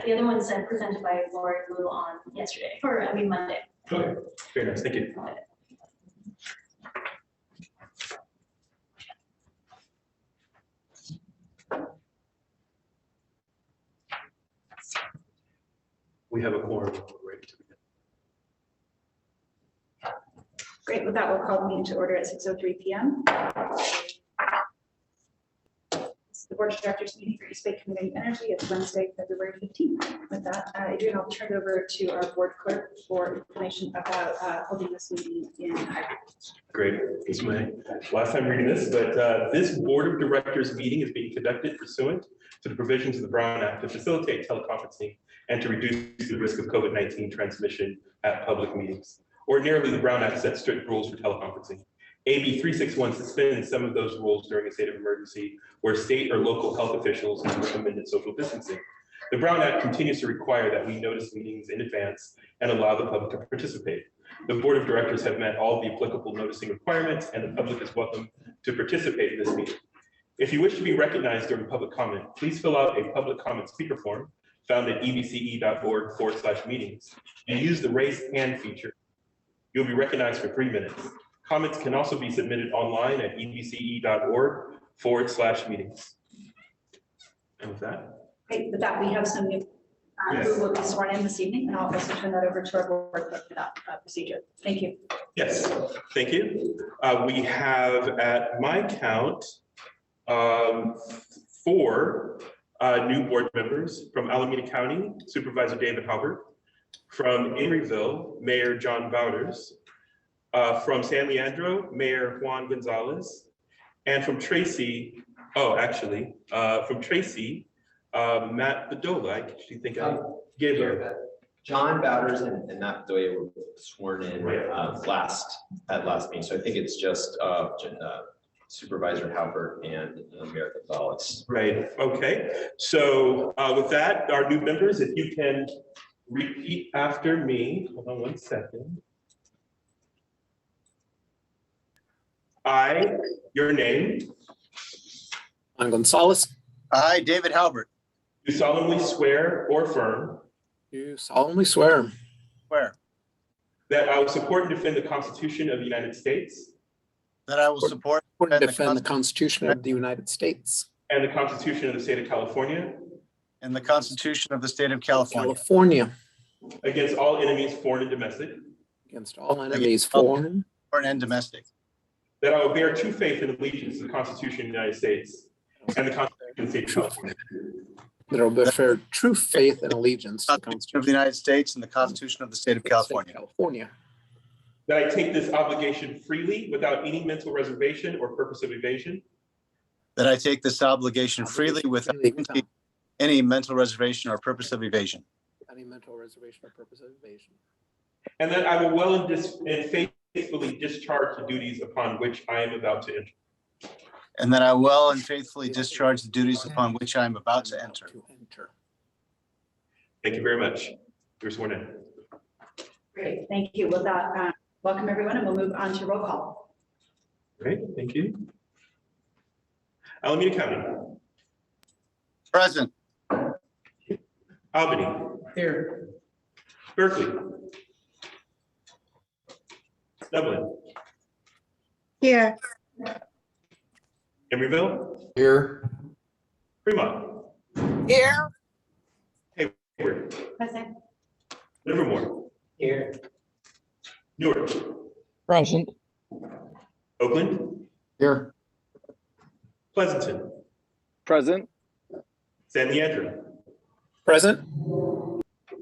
The other one said presented by Lori Blue on Monday. Okay, very nice, thank you. We have a quorum ready to begin. Great, with that, we'll call the meeting to order at 6:03 p.m. It's the Board of Directors meeting for East Bay Community Energy. It's Wednesday, February 15th. With that, Adrian, I'll turn it over to our board clerk for information about holding this meeting in hybrid. Great, this is my last time reading this, but this Board of Directors meeting is being conducted pursuant to the provisions of the Brown Act to facilitate teleconferencing and to reduce the risk of COVID-19 transmission at public meetings. Ordinarily, the Brown Act sets strict rules for teleconferencing. AB 361 suspends some of those rules during a state of emergency where state or local health officials have recommended social distancing. The Brown Act continues to require that we notice meetings in advance and allow the public to participate. The Board of Directors have met all the applicable noticing requirements, and the public is welcome to participate in this meeting. If you wish to be recognized during public comment, please fill out a public comment speaker form found at ebce.org/meetings and use the raise hand feature. You'll be recognized for 3 minutes. Comments can also be submitted online at ebce.org/meetings. And with that. Great, with that, we have some new who will be sworn in this evening, and I'll also turn that over to our board clerk for that procedure. Thank you. Yes, thank you. We have at my count 4 new board members from Alameda County, Supervisor David Halbert, from Emeryville, Mayor John Bowders, from San Leandro, Mayor Juan Gonzalez, and from Tracy, from Tracy, Matt Bedoya. I actually think I gave her. John Bowders and Matt Bedoya were sworn in last meeting, so I think it's just Supervisor Halbert and Mayor Gonzalez. Right, okay. So with that, our new members, if you can repeat after me. Hold on 1 second. I, your name. I'm Gonzalez. I, David Halbert. Do solemnly swear or affirm. Do solemnly swear. Swear. That I will support and defend the Constitution of the United States. That I will support and defend the Constitution of the United States. And the Constitution of the State of California. and the Constitution of the State of California. Against all enemies, foreign and domestic. Against all enemies, foreign and domestic. That I will bear true faith and allegiance to the Constitution of the United States and the Constitution of the State of California. That I will bear true faith and allegiance to the Constitution of the United States and the Constitution of the State of California. That I take this obligation freely without any mental reservation or purpose of evasion. That I take this obligation freely without any mental reservation or purpose of evasion. Any mental reservation or purpose of evasion. And that I will well and faithfully discharge the duties upon which I am about to enter. And that I will and faithfully discharge the duties upon which I am about to enter. Thank you very much. You're sworn in. Great, thank you. With that, welcome everyone, and we'll move on to roll call. Great, thank you. Alameda County. Present. Albany. Here. Berkeley. Dublin. Here. Emeryville. Here. Fremont. Here. Hayward. Present. Livermore. Here. Newark. Present. Oakland. Here. Pleasanton. Present. San Leandro. Present.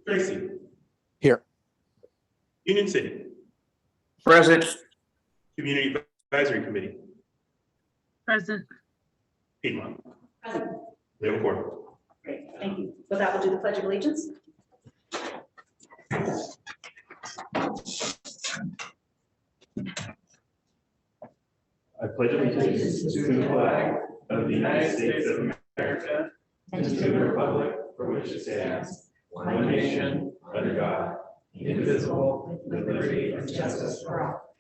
Tracy. Here. Union City. Present. Community Advisory Committee. Present. Piedmont. Present. We have a quorum. Great, thank you. With that, we'll do the Pledge of Allegiance. I pledge allegiance to the flag of the United States of America and to the republic for which it stands, one nation, under God, indivisible, with liberty and justice for all.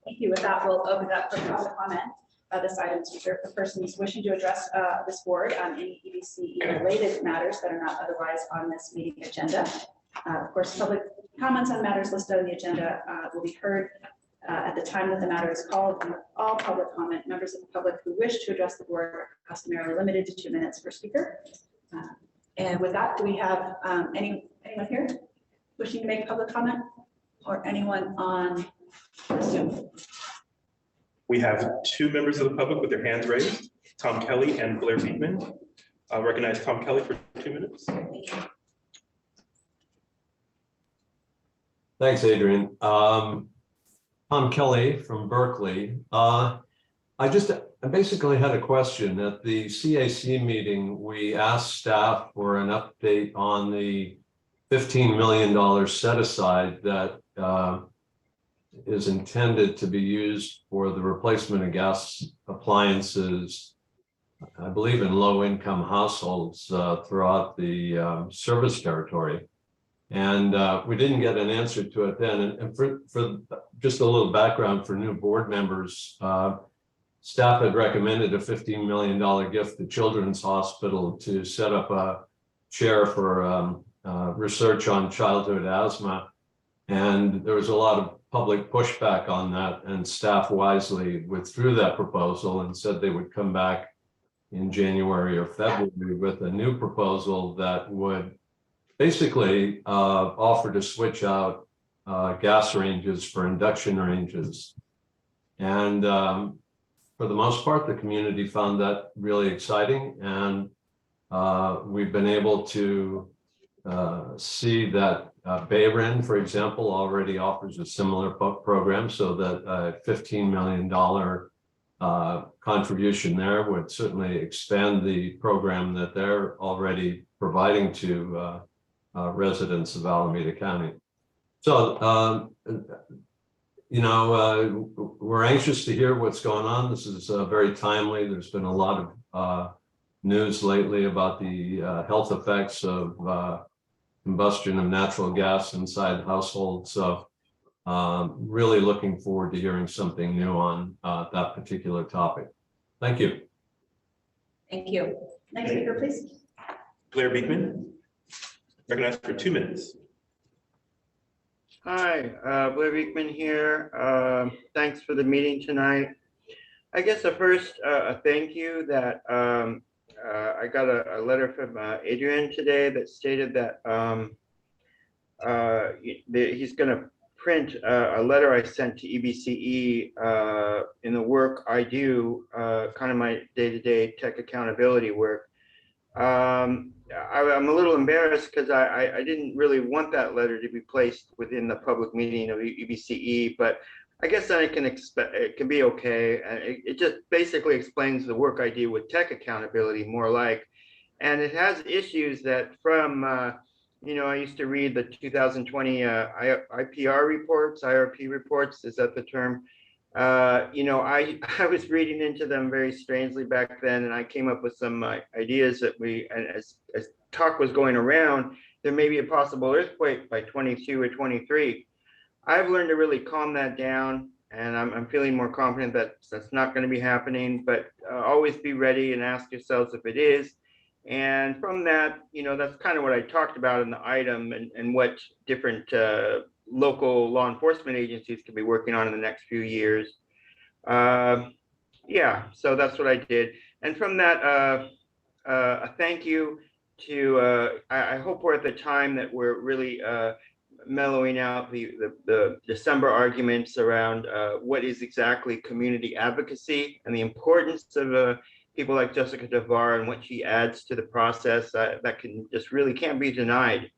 Thank you. With that, we'll open it up for public comment. this item is reserved for persons wishing to address this board on any EBCE-related matters that are not otherwise on this meeting agenda. Of course, public comments on matters listed on the agenda will be heard at the time that the matter is called. And all public comment, members of the public who wish to address the board are customarily limited to 2 minutes per speaker. And with that, do we have anyone here wishing to make public comment, or anyone on Zoom? We have 2 members of the public with their hands raised, Tom Kelly and Blair Beekman. I'll recognize Tom Kelly for 2 minutes. Thanks, Adrian. Tom Kelly from Berkeley. I basically had a question. At the CAC meeting, we asked staff for an update on the $15 million set aside that is intended to be used for the replacement of gas appliances, I believe in low-income households throughout the service territory. And we didn't get an answer to it then. And for just a little background for new board members, staff had recommended a $15 million gift to Children's Hospital to set up a chair for research on childhood asthma. And there was a lot of public pushback on that, and staff wisely withdrew that proposal and said they would come back in January or February with a new proposal that would basically offer to switch out gas ranges for induction ranges. And for the most part, the community found that really exciting. And we've been able to see that Bayrin, for example, already offers a similar program, so that a $15 million contribution there would certainly expand the program that they're already providing to residents of Alameda County. So, we're anxious to hear what's going on. This is very timely. There's been a lot of news lately about the health effects of combustion of natural gas inside households. So really looking forward to hearing something new on that particular topic. Thank you. Thank you. Next speaker, please. Blair Beekman, recognized for 2 minutes. Hi, Blair Beekman here. Thanks for the meeting tonight. I guess the first a thank you that I got a letter from Adrian today that stated that he's going to print a letter I sent to EBCE in the work I do, kind of my day-to-day tech accountability work. I'm a little embarrassed because I didn't really want that letter to be placed within the public meeting of EBCE, but I guess then it can be okay. It just basically explains the work I do with tech accountability more like, and it has issues that from, I used to read the 2020 IPR reports, IRP reports, is that the term? I was reading into them very strangely back then, and I came up with some ideas that as talk was going around, there may be a possible earthquake by 22 or 23. I've learned to really calm that down, and I'm feeling more confident that that's not going to be happening, but always be ready and ask yourselves if it is. And from that, that's kind of what I talked about in the item, and what different local law enforcement agencies could be working on in the next few years. Yeah, so that's what I did. And from that, a thank you to, I hope we're at the time that we're really mellowing out the December arguments around what is exactly community advocacy and the importance of people like Jessica DeVar and what she adds to the process that can just really can't be denied.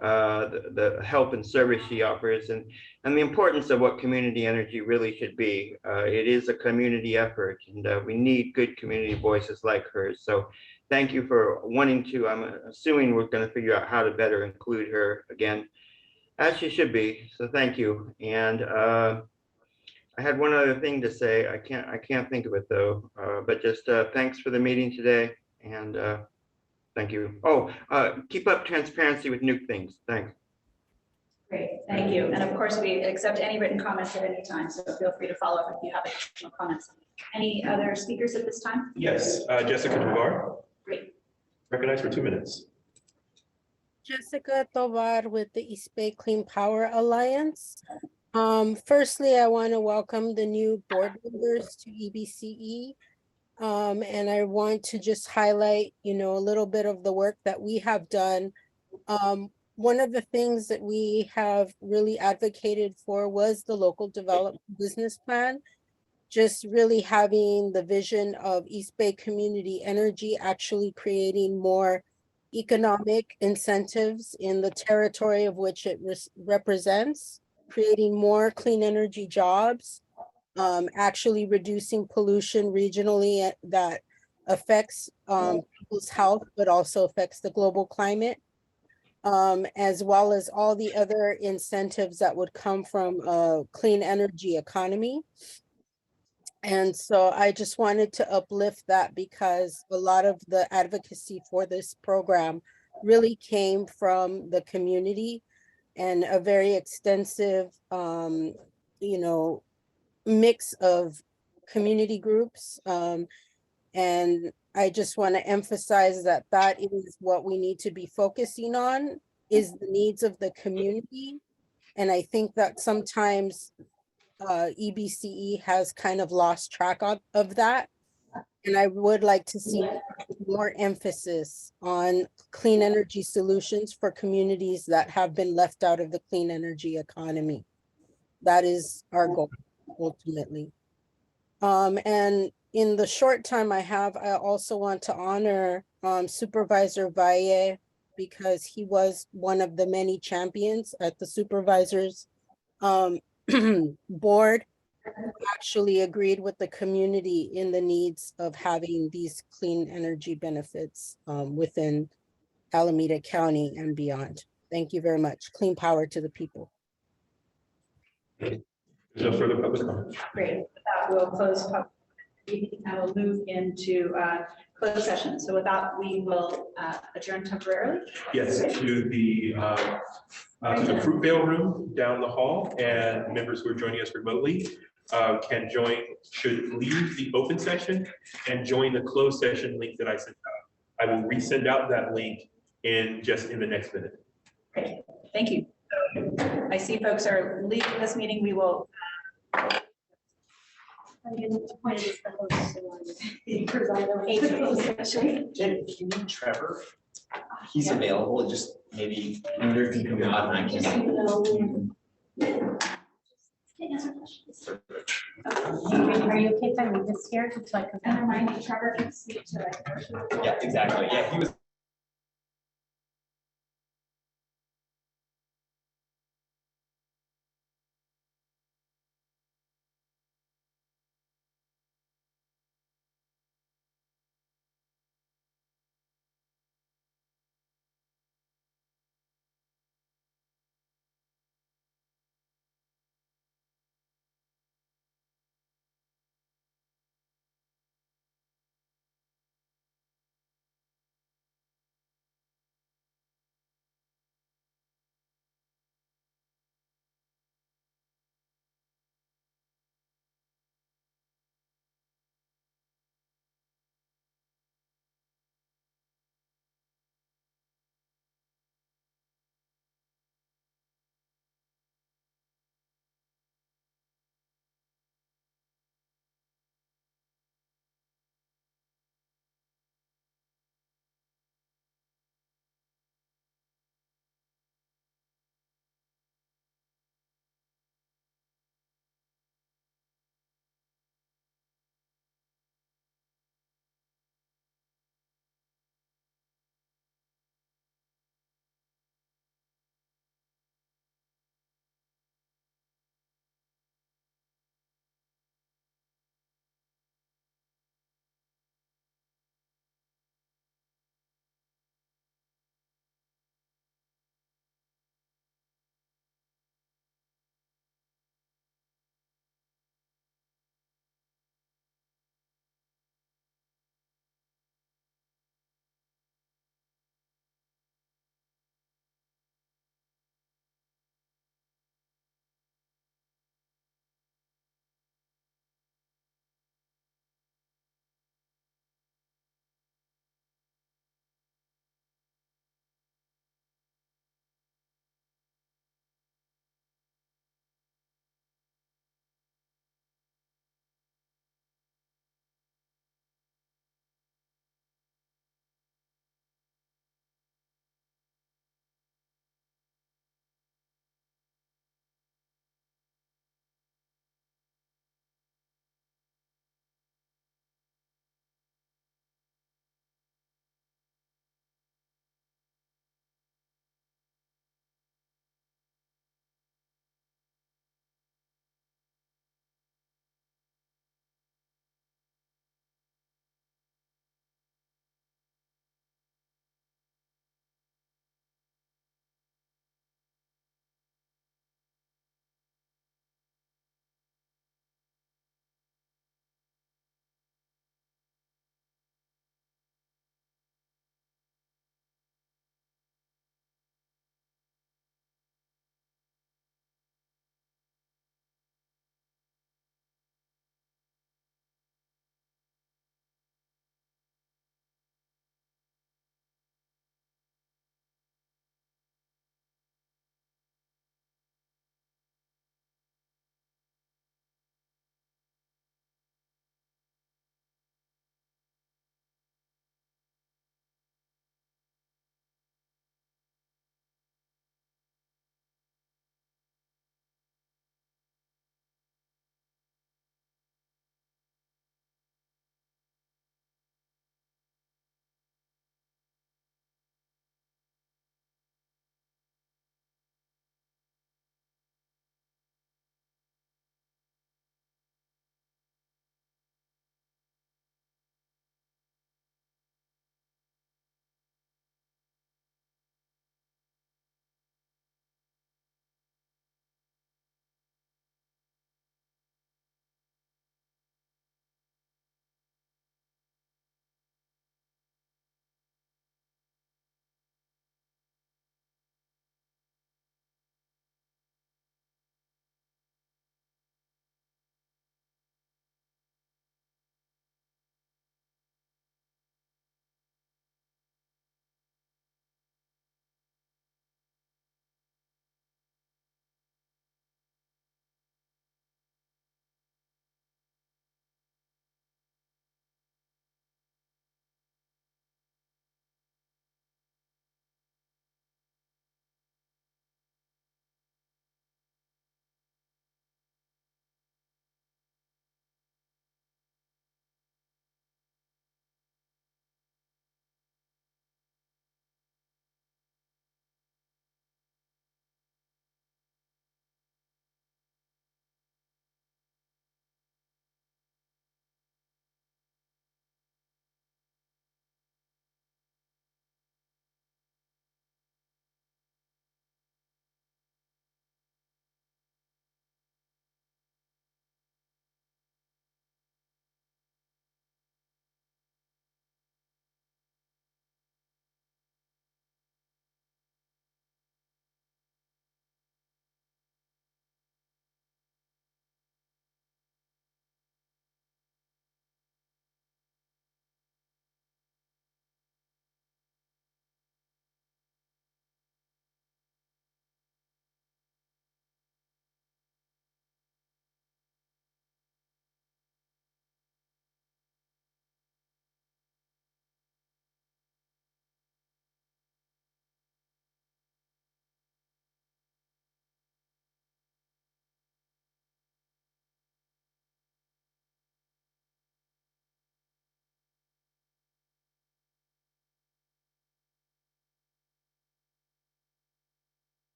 The help and service she offers, and the importance of what community energy really should be. It is a community effort, and we need good community voices like hers. So thank you for wanting to. I'm assuming we're going to figure out how to better include her again, as she should be. So thank you. And I had one other thing to say. I can't think of it though. But just thanks for the meeting today, and thank you. Oh, keep up transparency with Nuke things. Thanks. Great, thank you. And of course, we accept any written comments at any time, so feel free to follow up if you have additional comments. Any other speakers at this time? Yes, Jessica Duvar, Great. recognized for 2 minutes. Jessica Tovar with the East Bay Clean Power Alliance. Firstly, I want to welcome the new board members to EBCE. And I want to just highlight, a little bit of the work that we have done. One of the things that we have really advocated for was the local development business plan. Just really having the vision of East Bay Community Energy actually creating more economic incentives in the territory of which it represents, creating more clean energy jobs, actually reducing pollution regionally that affects people's health, but also affects the global climate, as well as all the other incentives that would come from a clean energy economy. And so I just wanted to uplift that because a lot of the advocacy for this program really came from the community and a very extensive, mix of community groups. And I just want to emphasize that that is what we need to be focusing on, is the needs of the community. And I think that sometimes EBCE has kind of lost track of that. And I would like to see more emphasis on clean energy solutions for communities that have been left out of the clean energy economy. That is our goal, ultimately. And in the short time I have, I also want to honor Supervisor Valle, because he was one of the many champions at the supervisors board, who actually agreed with the community in the needs of having these clean energy benefits within Alameda County and beyond. Thank you very much. Clean power to the people. No further public comment. Great. With that, we'll close public meeting and we'll move into closed session. So with that, we will adjourn temporarily. Yes, to the Fruitvale room down the hall, and members who are joining us remotely should leave the open session and join the closed session link that I sent out. I will resend out that link in the next minute. Great, thank you. So I see folks are leaving this meeting. We will. I'm getting appointed as the host. So Jen, if you need Trevor, he's available, just maybe either can come out and I just, can. answer questions. Are you okay if I leave this here? Just like. And remind me, Trevor can speak to it. Yeah, exactly. Yeah, he was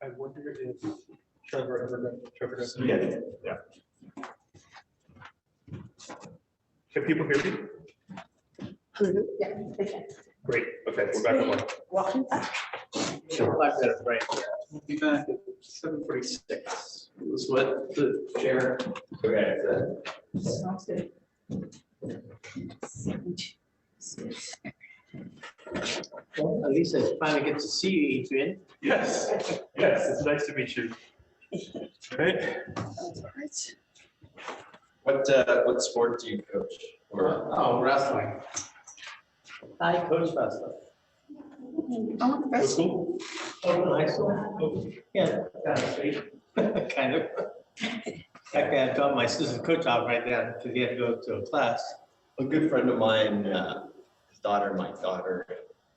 I wonder if Trevor does. Yeah. Can people hear me? Yeah, they can. Great, okay, we're back on one. Walking. Sure, I've got it right here. We'll be back at 7:46. Was what the chair. Okay. Sounds good. Well, at least I finally get to see you, Adrian. Yes, yes, it's nice to meet you. All right, What sport do you coach? Or Oh, wrestling. I coach wrestling. what's cool? Oh, high school. Yeah, kind of sweet. Kind of. Actually, I taught my assistant coach out right then because he had to go to a class. a good friend of mine, his daughter, my daughter,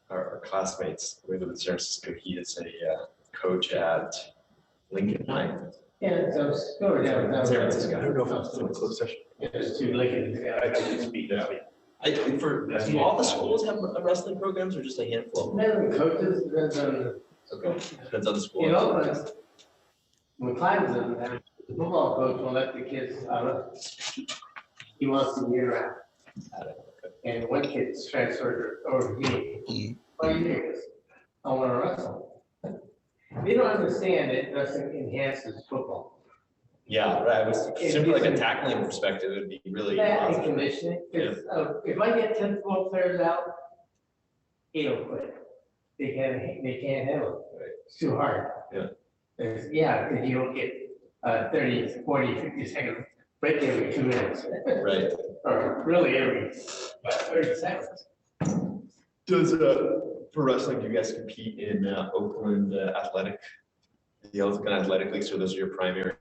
are classmates. We live in San Francisco. He is a coach at Lincoln High. Yeah, so it's going down. San Francisco. I don't know if I'm still in closed session. Yeah, there's two Lincolns. I just speak. Yeah. Do all the schools have wrestling programs or just a handful? Then the coaches, depends on, Okay, depends on the school. you know, when Clyde's in there, the football coach will let the kids, he wants to be around. And one kid's transferred over here. 5 years. I want to wrestle. They don't understand that wrestling enhances football. Yeah, right. I was simply like a tackling perspective, it'd be really That and positive. conditioning, 'cause, if I get 10 football players out, 8 will quit. They can't handle it. It's too hard. Yeah. Because you don't get 30, 40, 50 second break every 2 minutes. Right. Or really every 30 seconds. Does, for wrestling, do you guys compete in Oakland Athletic? The Oakland Athletic League, so those are your primary.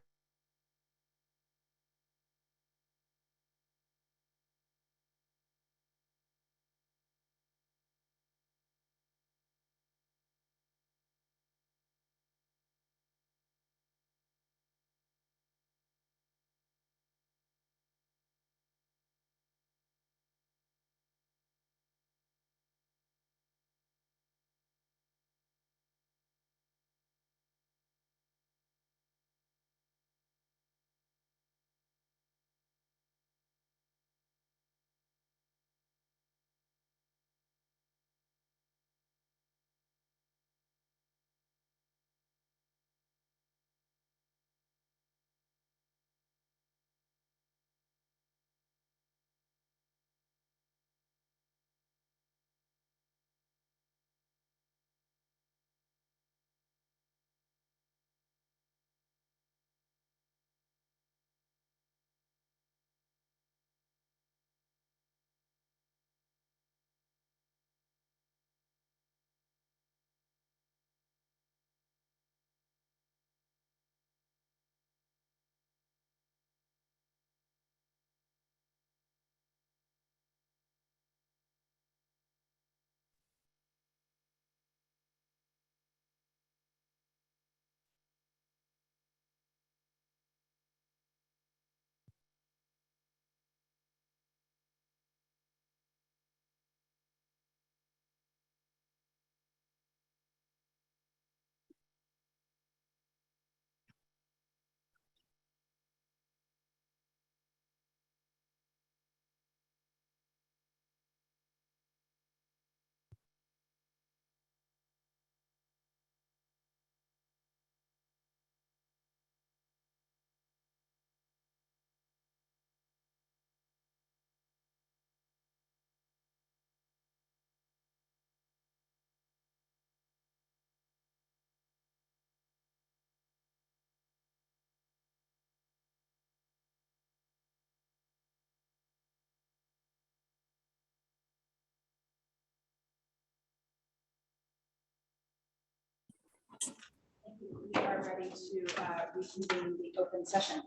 We are ready to reconvene the open session.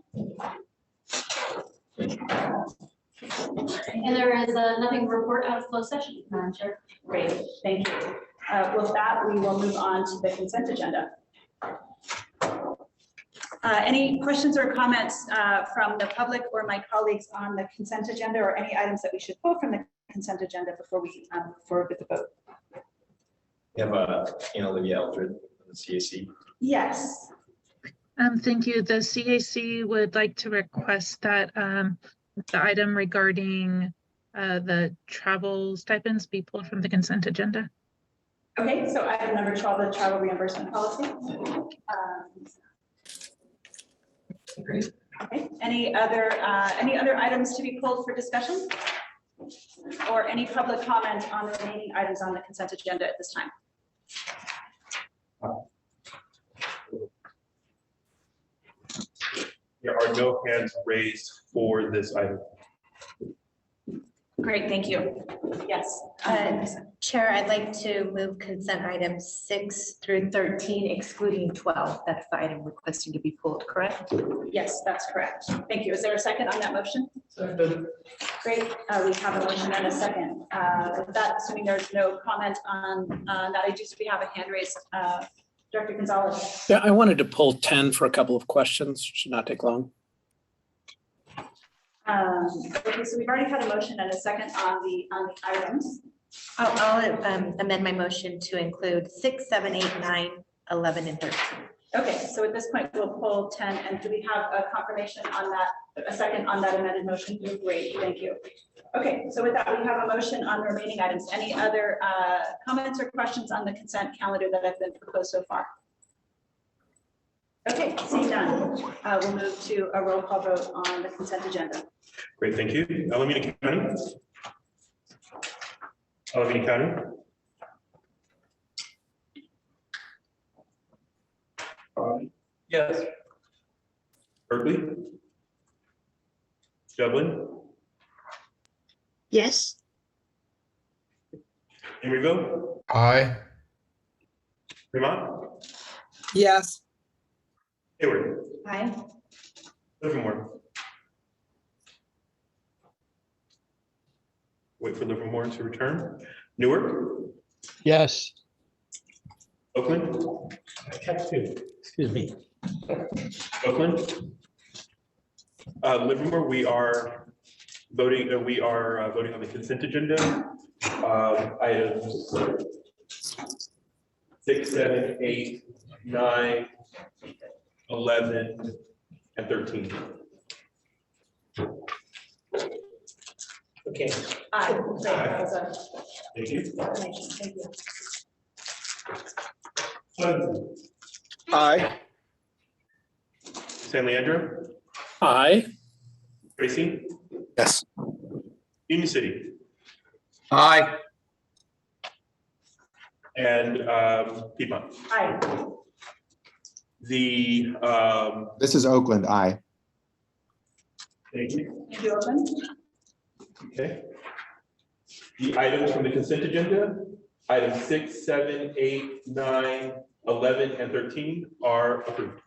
And there is nothing to report out of closed session, Madam Chair. Great, thank you. With that, we will move on to the consent agenda. Any questions or comments from the public or my colleagues on the consent agenda, or any items that we should pull from the consent agenda before we move forward with the vote? We have Olivia Eldred from the CAC. Yes. Thank you. The CAC would like to request that the item regarding the travel stipends be pulled from the consent agenda. Okay, so item number 12, the travel reimbursement policy. Okay, any other items to be pulled for discussion? Or any public comment on the remaining items on the consent agenda at this time? There are no hands raised for this item. Great, thank you. Yes. Chair, I'd like to move consent items 6 through 13, excluding 12. That's the item requesting to be pulled, correct? Yes, that's correct. Thank you. Is there a second on that motion? Second. Great. We have a motion and a second. With that, assuming there's no comment on that, I do see we have a hand raised. Director Gonzalez. Yeah, I wanted to pull 10 for a couple of questions. Should not take long. Okay, so we've already had a motion and a second on the items. I'll amend my motion to include 6, 7, 8, 9, 11, and 13. Okay, so at this point, we'll pull 10, and do we have a confirmation on that, a second on that amended motion? Great, thank you. Okay, so with that, we have a motion on the remaining items. Any other comments or questions on the consent calendar that have been proposed so far? Okay, seeing none, we'll move to a roll call vote on the consent agenda. Great, thank you. Alameda County. Alameda County. Yes. Berkeley. Dublin. Yes. Emeryville. Aye. Fremont. Yes. Hayward. Aye. Livermore. Wait for Livermore to return. Newark. Yes. Oakland. Excuse me. Oakland. Livermore, we are voting. Voting on the consent agenda. Items 6, 7, 8, 9, 11, and 13. Okay. Aye. Great, that was a Thank you. confirmation. Thank you. Hudson. Aye. San Leandro. Aye. Tracy. Yes. Union City. Aye. And Piedmont. Aye. The This is Oakland. Aye. thank you. Thank you, Oakland. Okay. The items from the consent agenda, items 6, 7, 8, 9, 11, and 13 are approved.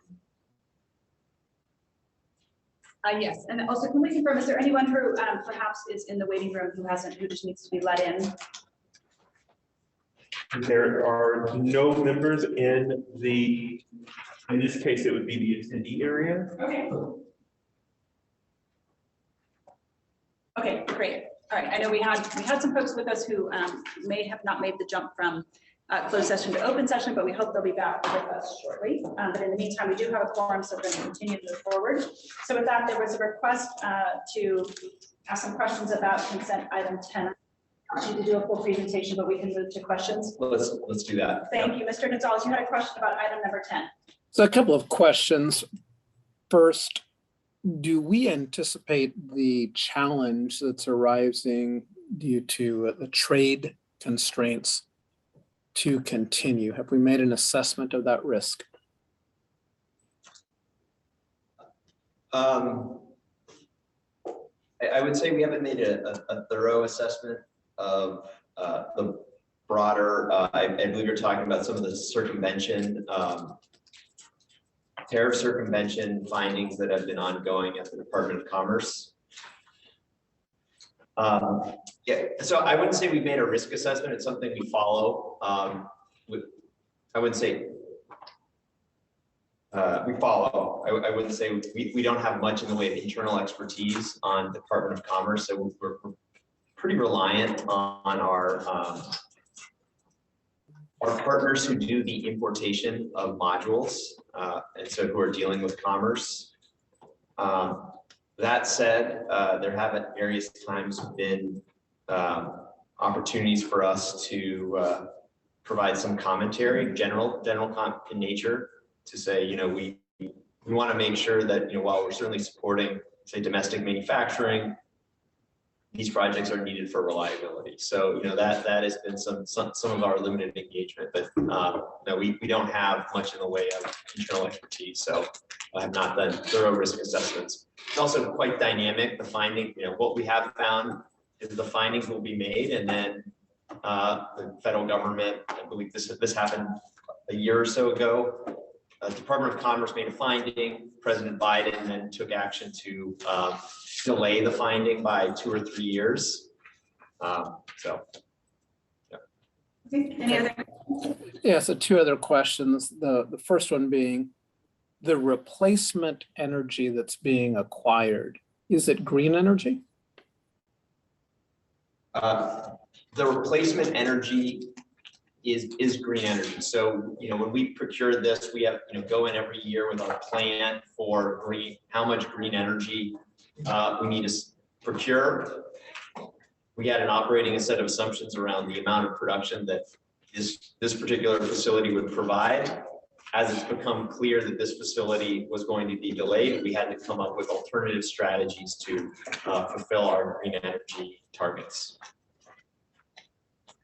Yes, and also can we confirm, is there anyone who perhaps is in the waiting room who just needs to be let in? There are no members in this case, it would be the attendee area. Okay. Okay, great. All right, I know we had some folks with us who may have not made the jump from closed session to open session, but we hope they'll be back with us shortly. But in the meantime, we do have a quorum, so we're going to continue to move forward. So with that, there was a request to ask some questions about consent item 10. I want you to do a full presentation, but we can move to questions. Let's do that. Thank you. Mr. Gonzalez, you had a question about item number 10. So a couple of questions. First, do we anticipate the challenge that's arising due to the trade constraints to continue? Have we made an assessment of that risk? I would say we haven't made a thorough assessment of the broader, I believe you're talking about some of the circumvention, tariff circumvention findings that have been ongoing at the Department of Commerce. Yeah, so I wouldn't say we've made a risk assessment. It's something we follow. I would say we follow. I wouldn't say we don't have much in the way of internal expertise on the Department of Commerce, so we're pretty reliant on our our partners who do the importation of modules, and so who are dealing with commerce. That said, there have at various times been opportunities for us to provide some commentary, general in nature, to say, we want to make sure that, while we're certainly supporting, say, domestic manufacturing, these projects are needed for reliability. So, that has been some of our limited engagement, but no, we don't have much in the way of internal expertise. So I have not done thorough risk assessments. It's also quite dynamic. The finding, what we have found is the findings will be made, and then the federal government, I believe this happened a year or so ago. Department of Commerce made a finding. President Biden then took action to delay the finding by 2 or 3 years. So, yeah. Any other? Yeah, so 2 other questions. The first one being the replacement energy that's being acquired. Is it green energy? The replacement energy is green energy. So, when we procure this, we have, go in every year with our plan for how much green energy we need to procure. We had an operating a set of assumptions around the amount of production that this particular facility would provide. As it's become clear that this facility was going to be delayed, we had to come up with alternative strategies to fulfill our green energy targets.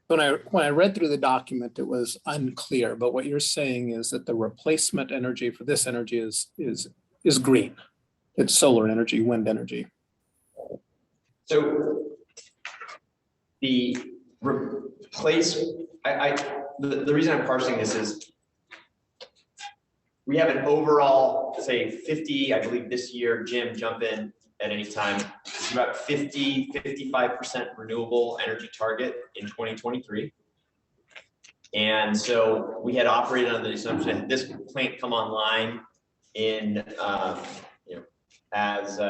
When I read through the document, it was unclear, but what you're saying is that the replacement energy for this energy is green. It's solar energy, wind energy. So the the reason I'm parsing this is we have an overall, say 50, I believe this year, Jim, jump in at any time, it's about 55% renewable energy target in 2023. And so we had operated on the assumption that this plant come online in, as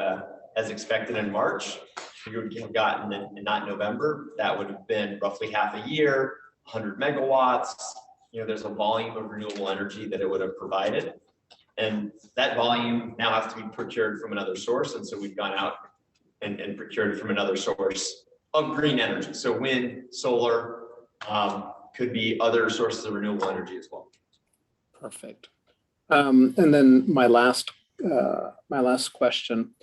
expected in March. We would have gotten in not November. That would have been roughly half a year, 100 megawatts. There's a volume of renewable energy that it would have provided. And that volume now has to be procured from another source. And so we've gone out and procured from another source of green energy. So wind, solar, could be other sources of renewable energy as well. Perfect. And then my last question,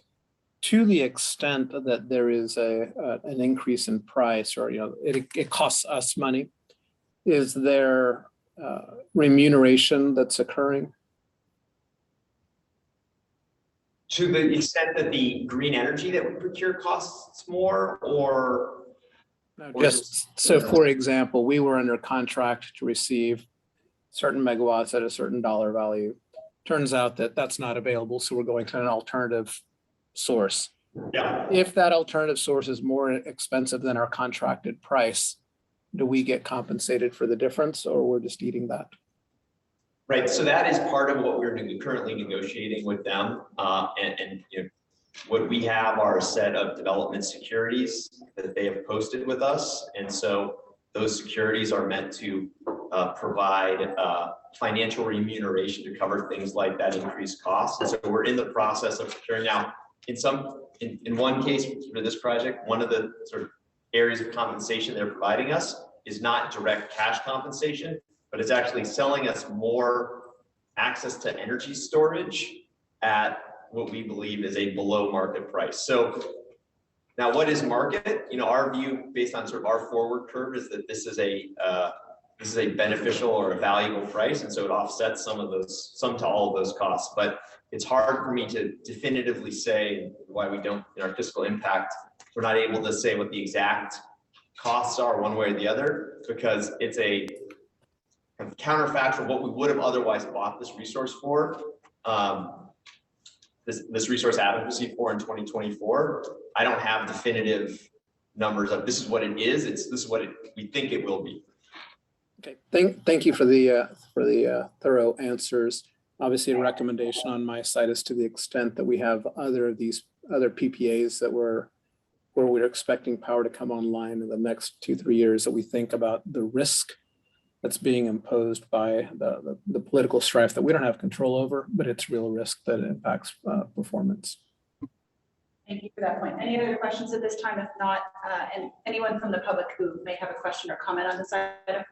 to the extent that there is an increase in price, or it costs us money, is there remuneration that's occurring? To the extent that the green energy that we procure costs more, or just so, for example, we were under contract to receive certain megawatts at a certain dollar value. Turns out that that's not available, so we're going to an alternative source. Yeah. If that alternative source is more expensive than our contracted price, do we get compensated for the difference, or we're just eating that? Right. So that is part of what we're currently negotiating with them. And what we have are a set of development securities that they have posted with us. And so those securities are meant to provide financial remuneration to cover things like that increased cost. And so we're in the process of procuring now. In one case for this project, one of the sort of areas of compensation they're providing us is not direct cash compensation, but it's actually selling us more access to energy storage at what we believe is a below market price. So now what is market? Our view based on sort of our forward curve is that this is a beneficial or a valuable price. And so it offsets some to all of those costs, but it's hard for me to definitively say why we don't, in our fiscal impact, we're not able to say what the exact costs are one way or the other, because it's a kind of counterfactual what we would have otherwise bought this resource for. This resource adequacy for in 2024. I don't have definitive numbers of this is what it is. This is what we think it will be. Okay, thank you for the thorough answers. Obviously, a recommendation on my side is to the extent that we have other PPAs that where we're expecting power to come online in the next 2-3 years, that we think about the risk that's being imposed by the political strife that we don't have control over, but it's real risk that impacts performance. Thank you for that point. Any other questions at this time? If not, and anyone from the public who may have a question or comment on this item?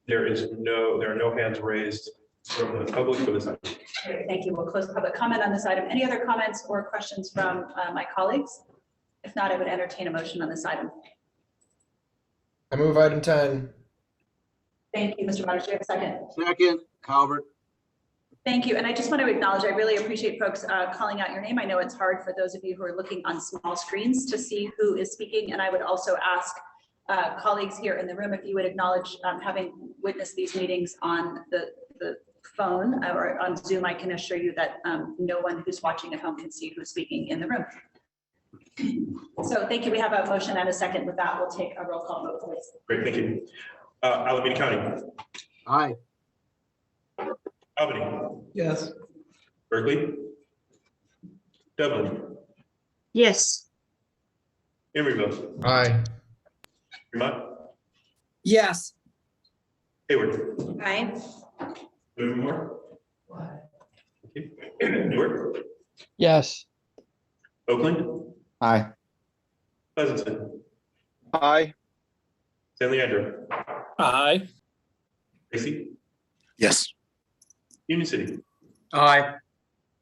There are no hands raised from the public for this item. Great, thank you. We'll close public comment on this item. Any other comments or questions from my colleagues? If not, I would entertain a motion on this item. I move item 10. Thank you, Mr. Butters. Do you have a second? Second, Calvert. Thank you. And I just want to acknowledge, I really appreciate folks calling out your name. I know it's hard for those of you who are looking on small screens to see who is speaking. And I would also ask colleagues here in the room, if you would acknowledge having witnessed these meetings on the phone or on Zoom, I can assure you that no one who's watching at home can see who's speaking in the room. So thank you. We have a motion and a second. With that, we'll take a roll call vote, please. Great, thank you. Alameda County. Aye. Albany. Yes. Berkeley. Dublin. Yes. Emeryville. Aye. Fremont. Yes. Hayward. Aye. Livermore. Okay. Newark. Yes. Oakland. Aye. Pleasanton. Aye. San Leandro. Aye. Tracy. Yes. Union City. Aye.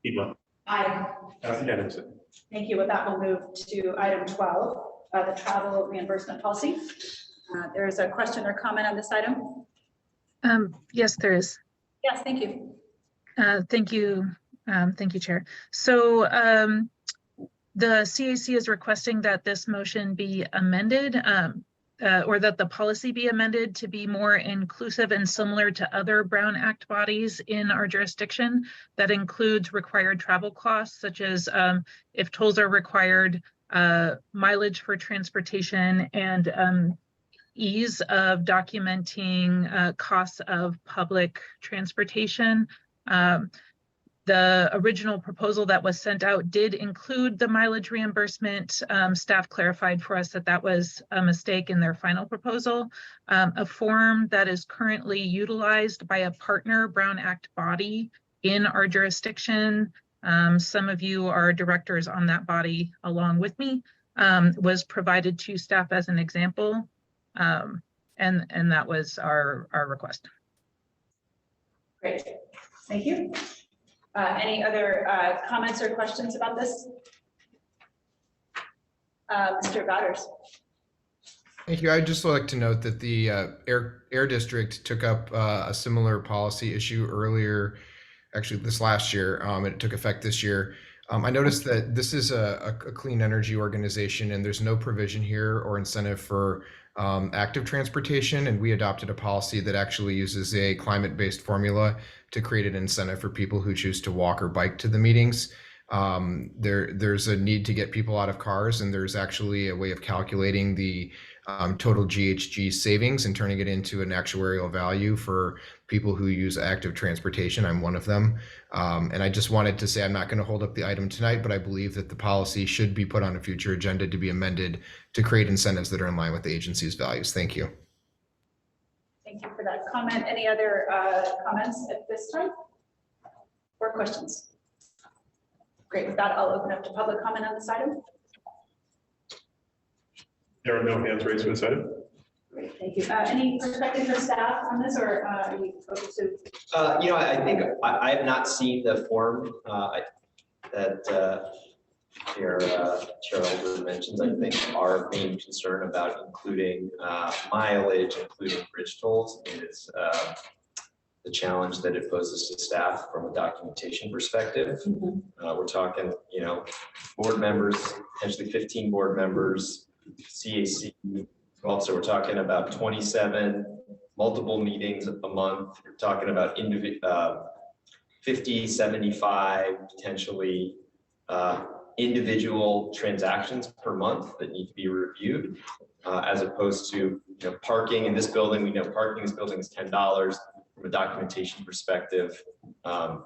Piedmont. Aye. Passed unanimously. Thank you. With that, we'll move to item 12, the travel reimbursement policy. There is a question or comment on this item? Yes, there is. Yes, thank you. Thank you. Thank you, Chair. So the CAC is requesting that this motion be amended or that the policy be amended to be more inclusive and similar to other Brown Act bodies in our jurisdiction. That includes required travel costs, such as if tolls are required, mileage for transportation, and ease of documenting costs of public transportation. The original proposal that was sent out did include the mileage reimbursement. Staff clarified for us that that was a mistake in their final proposal. A form that is currently utilized by a partner Brown Act body in our jurisdiction, some of you are directors on that body along with me, was provided to staff as an example. And that was our request. Great, thank you. Any other comments or questions about this? Mr. Butters. Thank you. I'd just like to note that the Air District took up a similar policy issue earlier, actually this last year. It took effect this year. I noticed that this is a clean energy organization and there's no provision here or incentive for active transportation, and we adopted a policy that actually uses a climate-based formula to create an incentive for people who choose to walk or bike to the meetings. There's a need to get people out of cars, and there's actually a way of calculating the total GHG savings and turning it into an actuarial value for people who use active transportation. I'm one of them. And I just wanted to say I'm not going to hold up the item tonight, but I believe that the policy should be put on a future agenda to be amended to create incentives that are in line with the agency's values. Thank you. Thank you for that comment. Any other comments at this time or questions? Great. With that, I'll open up to public comment on this item. There are no hands raised for this item. Great, thank you. Any perspective for staff on this, or are we focused to? I think I have not seen the form that Chair Older mentions. I think our main concern about including mileage, including bridge tolls, is the challenge that it poses to staff from a documentation perspective. We're talking, board members, potentially 15 board members, CAC. Also, we're talking about 27 multiple meetings a month. We're talking about 50, 75 potentially individual transactions per month that need to be reviewed, as opposed to parking in this building. We know parking in this building is $10. From a documentation perspective, kind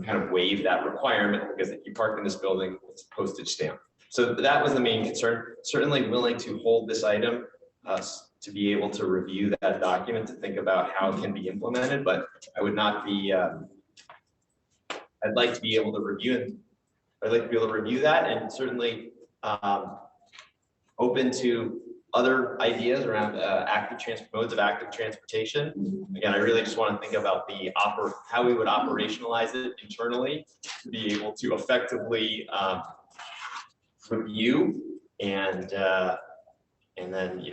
of waive that requirement because if you park in this building, it's postage stamp. So that was the main concern. Certainly willing to hold this item to be able to review that document, to think about how it can be implemented, but I would not be, I'd like to be able to review that, and certainly open to other ideas around modes of active transportation. Again, I really just want to think about how we would operationalize it internally to be able to effectively review and then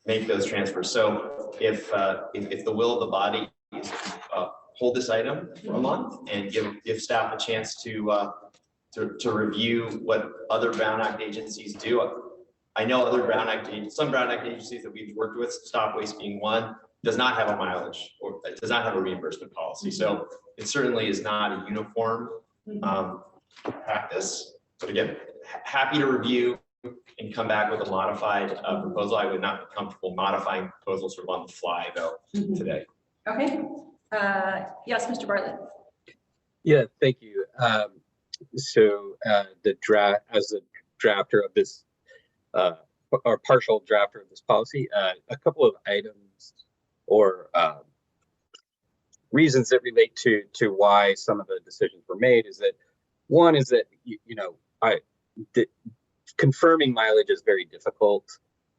make those transfers. So if the will of the body is to hold this item for a month and give staff a chance to review what other Brown Act agencies do. I know some Brown Act agencies that we've worked with, Stop Waste being one, does not have a mileage or does not have a reimbursement policy. So it certainly is not a uniform practice. But again, happy to review and come back with a modified proposal. I would not be comfortable modifying proposals sort of on the fly though today. Okay. Yes, Mr. Bartlett. Yeah, thank you. So the draft, as a drafter of this, or partial drafter of this policy, a couple of items or reasons that relate to why some of the decisions were made is that one is that confirming mileage is very difficult,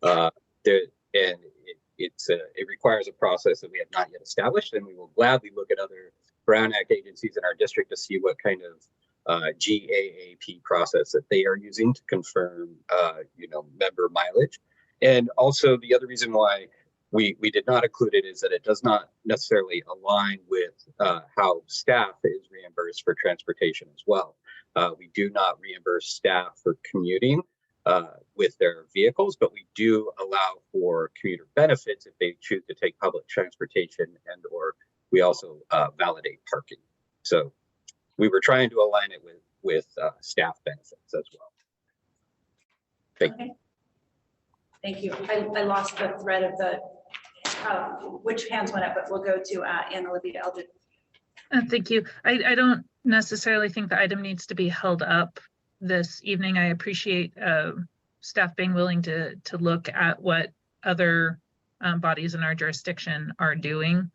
and it requires a process that we have not yet established, and we will gladly look at other Brown Act agencies in our district to see what kind of GAAP process that they are using to confirm, member mileage. And also the other reason why we did not include it is that it does not necessarily align with how staff is reimbursed for transportation as well. We do not reimburse staff for commuting with their vehicles, but we do allow for commuter benefits if they choose to take public transportation, and or we also validate parking. So we were trying to align it with staff benefits as well. Thank you. Thank you. I lost the thread of the which hands went up, but we'll go to Anna Olivia Eldred. Thank you. I don't necessarily think the item needs to be held up this evening. I appreciate staff being willing to look at what other bodies in our jurisdiction are doing.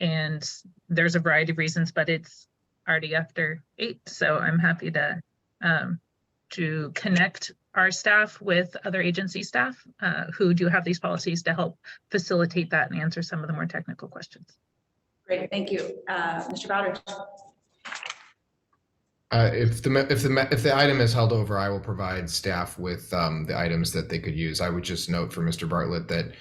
And there's a variety of reasons, but it's already after 8, so I'm happy to connect our staff with other agency staff who do have these policies to help facilitate that and answer some of the more technical questions. Great, thank you. Mr. Bowder. If the item is held over, I will provide staff with the items that they could use. I would just note for Mr. Bartlett that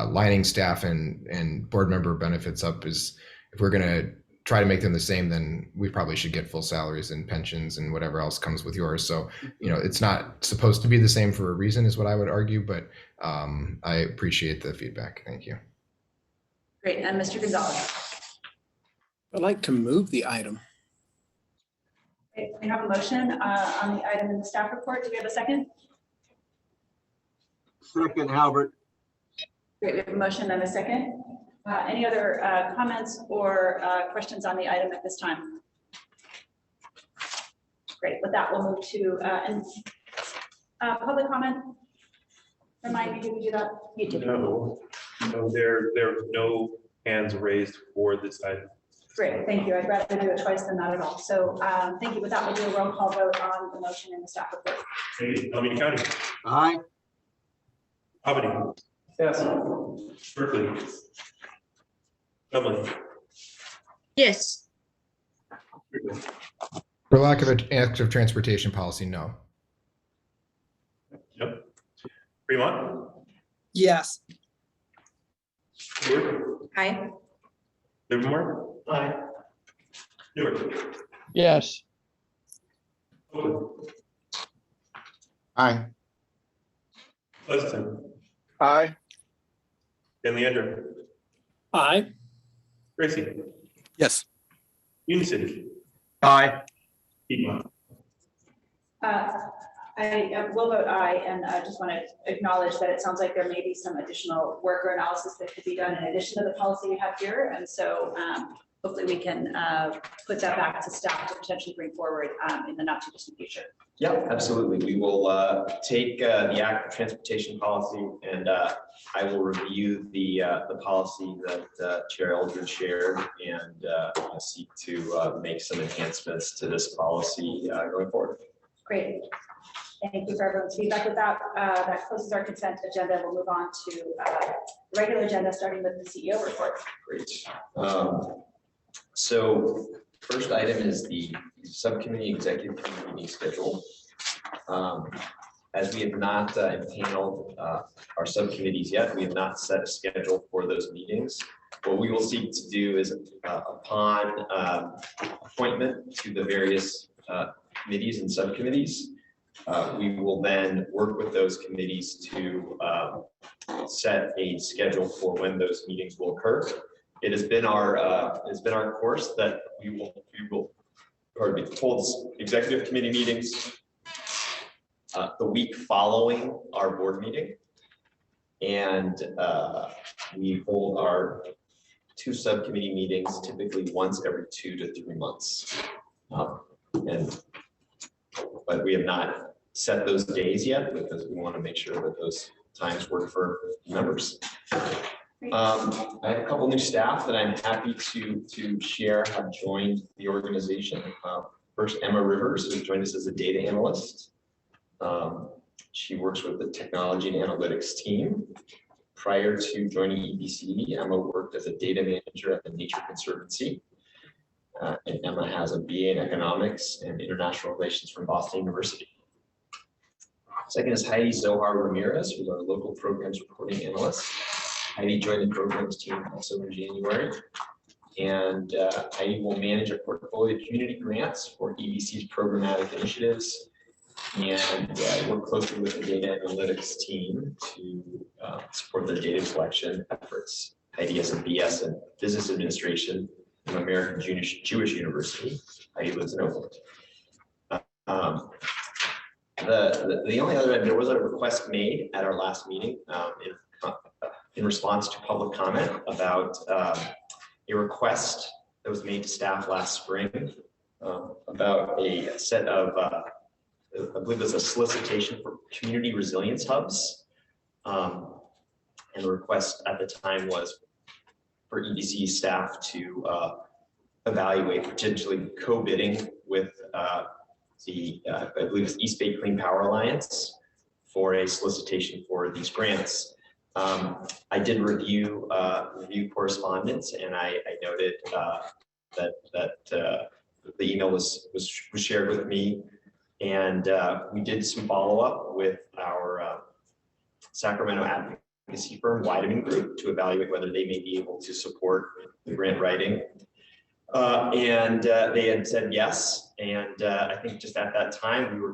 lining staff and board member benefits up is, if we're going to try to make them the same, then we probably should get full salaries and pensions and whatever else comes with yours. So, it's not supposed to be the same for a reason is what I would argue, but I appreciate the feedback. Thank you. Great, and Mr. Gonzalez. I'd like to move the item. Okay, we have a motion on the item in the staff report. Do we have a second? Second, Halbert. Great, we have a motion and a second. Any other comments or questions on the item at this time? Great, with that, we'll move to public comment. Remind me, did we do that? You did. No, there are no hands raised for this item. Great, thank you. I'd rather do it twice than not at all. So thank you. With that, we'll do a roll call vote on the motion in the staff report. Hey, Alameda County. Aye. Albany. Yes. Berkeley. Dublin. Yes. For lack of an active transportation policy, no. Yep. Fremont. Yes. Newark. Aye. Livermore. Aye. Newark. Yes. Oakland. Aye. Pleasanton. Aye. San Leandro. Aye. Gracie. Yes. Union City. Aye. Piedmont. I will vote aye, and I just want to acknowledge that it sounds like there may be some additional work or analysis that could be done in addition to the policy we have here. And so hopefully we can put that back to staff to potentially bring forward in the not too distant future. Yeah, absolutely. We will take the active transportation policy and I will review the policy that Chair Eldred shared and seek to make some enhancements to this policy going forward. Great. Thank you for everyone's feedback. With that, that closes our consent agenda. We'll move on to the regular agenda, starting with the CEO report. Great. So first item is the subcommittee executive committee meeting schedule. As we have not impaneled our subcommittees yet, we have not set a schedule for those meetings. What we will seek to do is upon appointment to the various committees and subcommittees, we will then work with those committees to set a schedule for when those meetings will occur. It has been our course that we will hold executive committee meetings the week following our board meeting, and we hold our 2 subcommittee meetings typically once every 2 to 3 months, but we have not set those days yet because we want to make sure that those times work for members. I have a couple new staff that I'm happy to share have joined the organization. First, Emma Rivers, who joined us as a data analyst. She works with the technology and analytics team. Prior to joining EBCE, Emma worked as a data manager at the Nature Conservancy. And Emma has a BA in economics and international relations from Boston University. Second is Heidi Zohar Ramirez, who's our local programs reporting analyst. Heidi joined the programs team also in January. And Heidi will manage a portfolio of community grants for EBC's programmatic initiatives and work closely with the data analytics team to support their data collection efforts. Heidi has a BS in business administration from American Jewish University. Heidi lives in Oakland. The only other, there was a request made at our last meeting in response to public comment about a request that was made to staff last spring about a set of, I believe it's a solicitation for community resilience hubs. And the request at the time was for EBC staff to evaluate potentially co-bidding with I believe it's East Bay Clean Power Alliance for a solicitation for these grants. I did review correspondence, and I noted that the email was shared with me, and we did some follow-up with our Sacramento advocacy firm, Weideman Group, to evaluate whether they may be able to support the grant writing. And they had said yes, and I think just at that time we were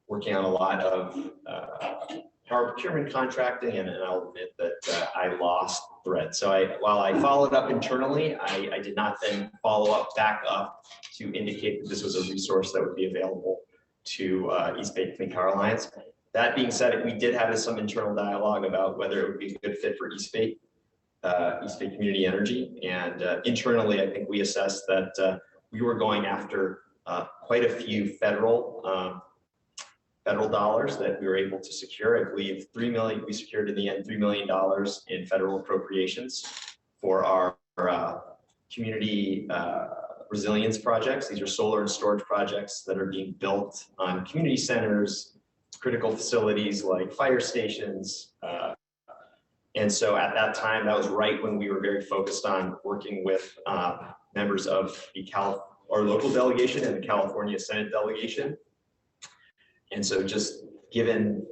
working on a lot of power procurement contracting, and I'll admit that I lost thread. So while I followed up internally, I did not then follow back up to indicate that this was a resource that would be available to East Bay Clean Power Alliance. That being said, we did have some internal dialogue about whether it would be a good fit for East Bay Community Energy, and internally, I think we assessed that we were going after quite a few federal dollars that we were able to secure. I believe $3 million. We secured in the end $3 million in federal appropriations for our community resilience projects. These are solar and storage projects that are being built on community centers, critical facilities like fire stations. And so at that time, that was right when we were very focused on working with members of our local delegation and the California Senate delegation. And so just given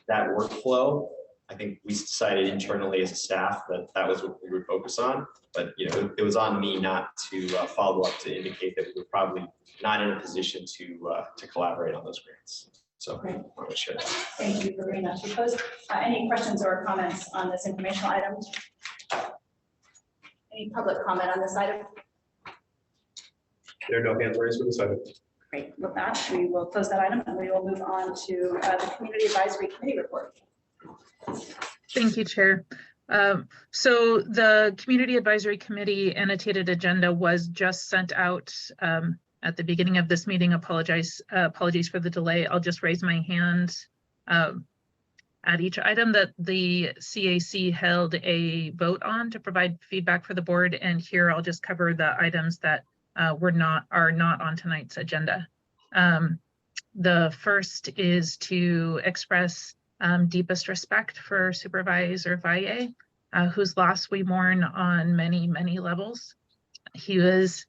that workflow, I think we decided internally as a staff that that was what we would focus on. But it was on me not to follow up to indicate that we were probably not in a position to collaborate on those grants. So I want to share that. Thank you for bringing that to post. Any questions or comments on this informational item? Any public comment on this item? There are no hands raised for this item. Great. With that, we will close that item and we will move on to the Community Advisory Committee report. Thank you, Chair. So the Community Advisory Committee annotated agenda was just sent out at the beginning of this meeting. Apologies for the delay. I'll just raise my hand at each item that the CAC held a vote on to provide feedback for the board. And here I'll just cover the items that are not on tonight's agenda. The first is to express deepest respect for Supervisor Valle, whose loss we mourn on many, many levels. He is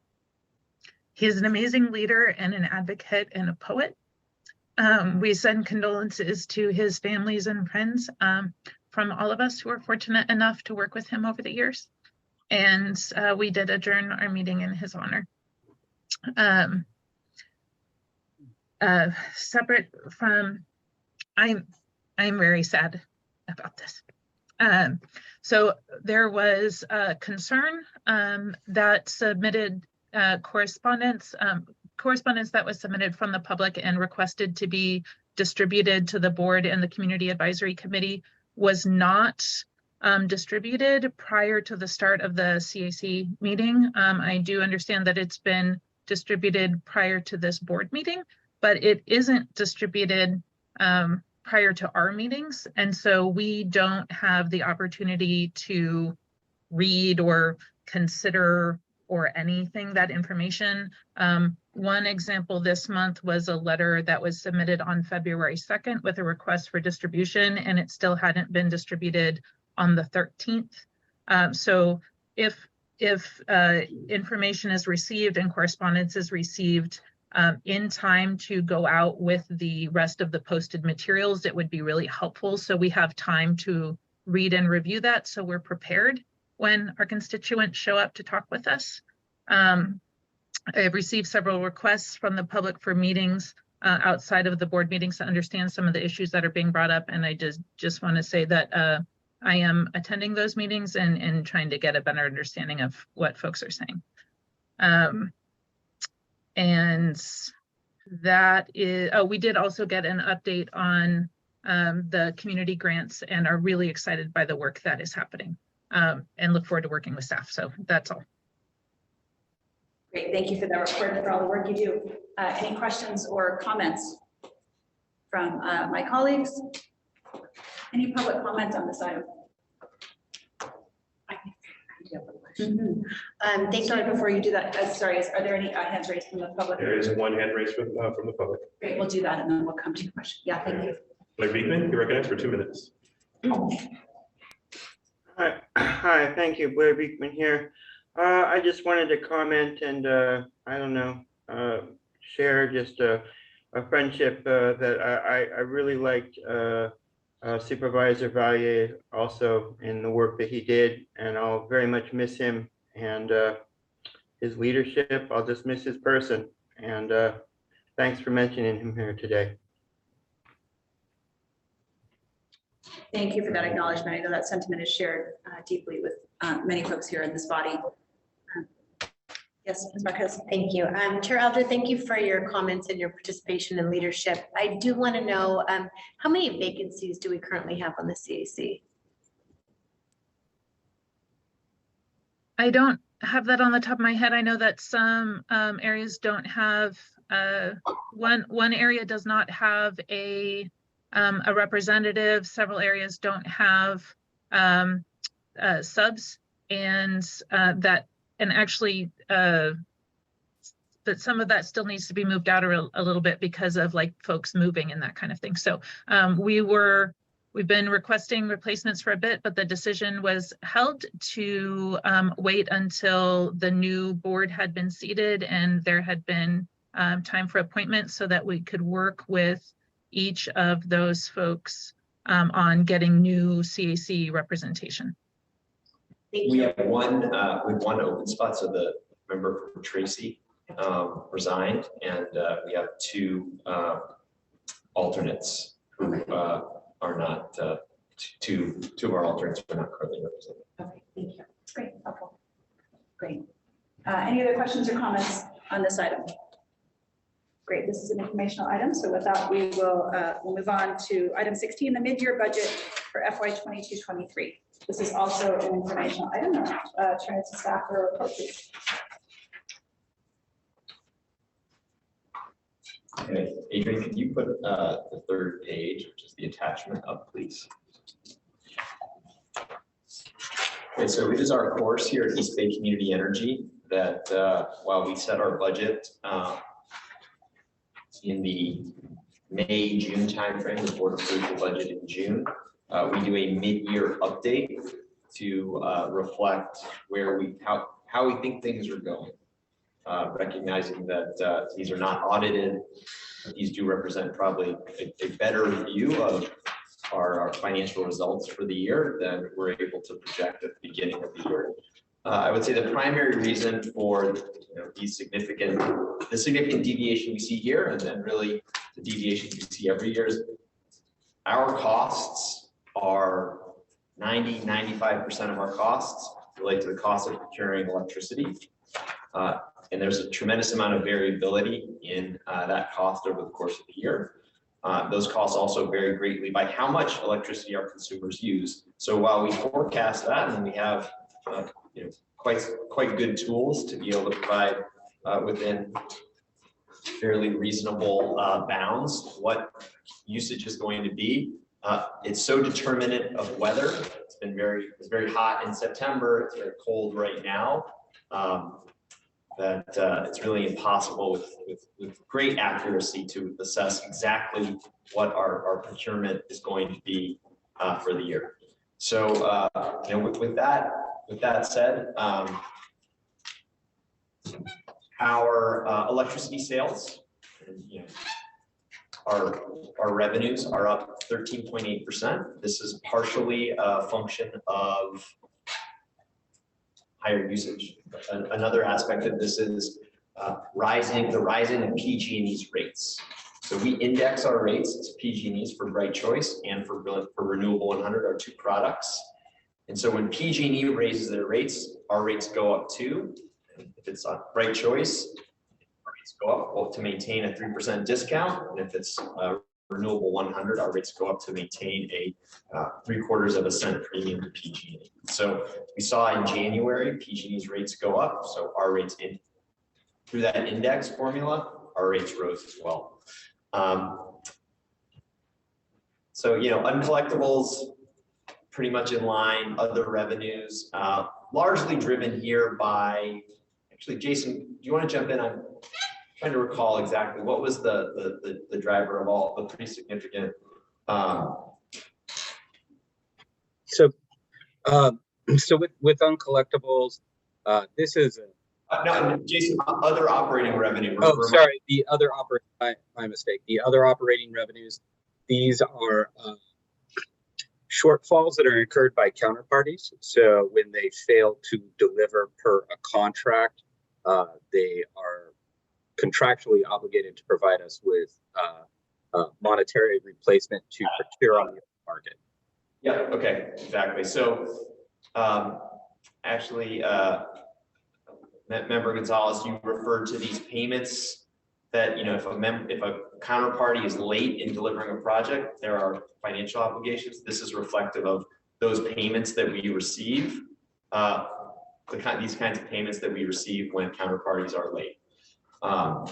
an amazing leader and an advocate and a poet. We send condolences to his families and friends from all of us who were fortunate enough to work with him over the years. And we did adjourn our meeting in his honor. Separate from, I'm very sad about this. So there was a concern that submitted correspondence that was submitted from the public and requested to be distributed to the board and the Community Advisory Committee was not distributed prior to the start of the CAC meeting. I do understand that it's been distributed prior to this board meeting, but it isn't distributed prior to our meetings. And so we don't have the opportunity to read or consider or anything that information. One example this month was a letter that was submitted on February 2nd with a request for distribution, and it still hadn't been distributed on the 13th. So if information is received and correspondence is received in time to go out with the rest of the posted materials, it would be really helpful. So we have time to read and review that, so we're prepared when our constituents show up to talk with us. I've received several requests from the public for meetings outside of the board meetings to understand some of the issues that are being brought up. And I just want to say that I am attending those meetings and trying to get a better understanding of what folks are saying. And that is, we did also get an update on the community grants and are really excited by the work that is happening and look forward to working with staff. So that's all. Great, thank you for that report and for all the work you do. Any questions or comments from my colleagues? Any public comment on this item? Sorry, before you do that, are there any hands raised from the public? There is one hand raised from the public. Great, we'll do that and then we'll come to your question. Yeah, thank you. Blair Beekman, you're recognized for 2 minutes. Hi, thank you, Blair Beekman here. I just wanted to comment and I don't know, share just a friendship that I really liked Supervisor Valle also in the work that he did, and I'll very much miss him and his leadership. I'll just miss his person, and thanks for mentioning him here today. Thank you for that acknowledgement. I know that sentiment is shared deeply with many folks here in this body. Yes, Ms. Marquez. Thank you. Chair Alder, thank you for your comments and your participation and leadership. I do want to know how many vacancies do we currently have on the CAC? I don't have that on the top of my head. I know that some areas don't have, one area does not have a representative. Several areas don't have subs, and actually that some of that still needs to be moved out a little bit because of like folks moving and that kind of thing. So we've been requesting replacements for a bit, but the decision was held to wait until the new board had been seated and there had been time for appointment so that we could work with each of those folks on getting new CAC representation. We have one open spot, so the member from Tracy resigned, and we have two alternates who are not, two of our alternates are not currently represented. Okay, thank you. That's great, helpful. Great. Any other questions or comments on this item? Great, this is an informational item, so with that, we'll move on to item 16, the mid-year budget for FY 22-23. This is also an informational item. Turn it to staff for a report, please. Okay, Adrian, can you put the third page, which is the attachment up, please? Okay, so it is our course here at East Bay Community Energy that while we set our budget in the May-June timeframe, the board approved the budget in June. We do a mid-year update to reflect where how we think things are going. Recognizing that these are not audited, these do represent probably a better view of our financial results for the year than we're able to project at the beginning of the year. I would say the primary reason for the significant deviation we see here, and then really the deviations we see every year, is our costs are 95% of our costs relate to the cost of procuring electricity. And there's a tremendous amount of variability in that cost over the course of the year. Those costs also vary greatly by how much electricity our consumers use. So while we forecast that, and we have quite good tools to be able to provide within fairly reasonable bounds what usage is going to be, it's so determinate of weather. It's very hot in September. It's very cold right now. That it's really impossible with great accuracy to assess exactly what our procurement is going to be for the year. So with that said, our electricity sales, our revenues are up 13.8%. This is partially a function of higher usage. Another aspect of this is the rising in PG&E's rates. So we index our rates to PG&E's for Bright Choice and for Renewable 100, our two products. And so when PG&E raises their rates, our rates go up too. If it's on Bright Choice, our rates go up to maintain a 3% discount. And if it's Renewable 100, our rates go up to maintain a 0.75 cent premium to PG&E. So we saw in January, PG&E's rates go up. So our rates through that index formula, our rates rose as well. So, uncollectibles, pretty much in line. Other revenues, largely driven here by, actually, Jason, do you want to jump in? I'm trying to recall exactly what was the driver of all the pretty significant. So with uncollectibles, this is no, Jason, other operating revenue. Sorry, the other operating, my mistake. The other operating revenues, these are shortfalls that are incurred by counterparties. So when they fail to deliver per a contract, they are contractually obligated to provide us with monetary replacement to procure on the market. Yeah, okay, exactly. So actually, Member Gonzalez, you referred to these payments that, if a counterparty is late in delivering a project, there are financial obligations. This is reflective of those payments that we receive, these kinds of payments that we receive when counterparties are late. On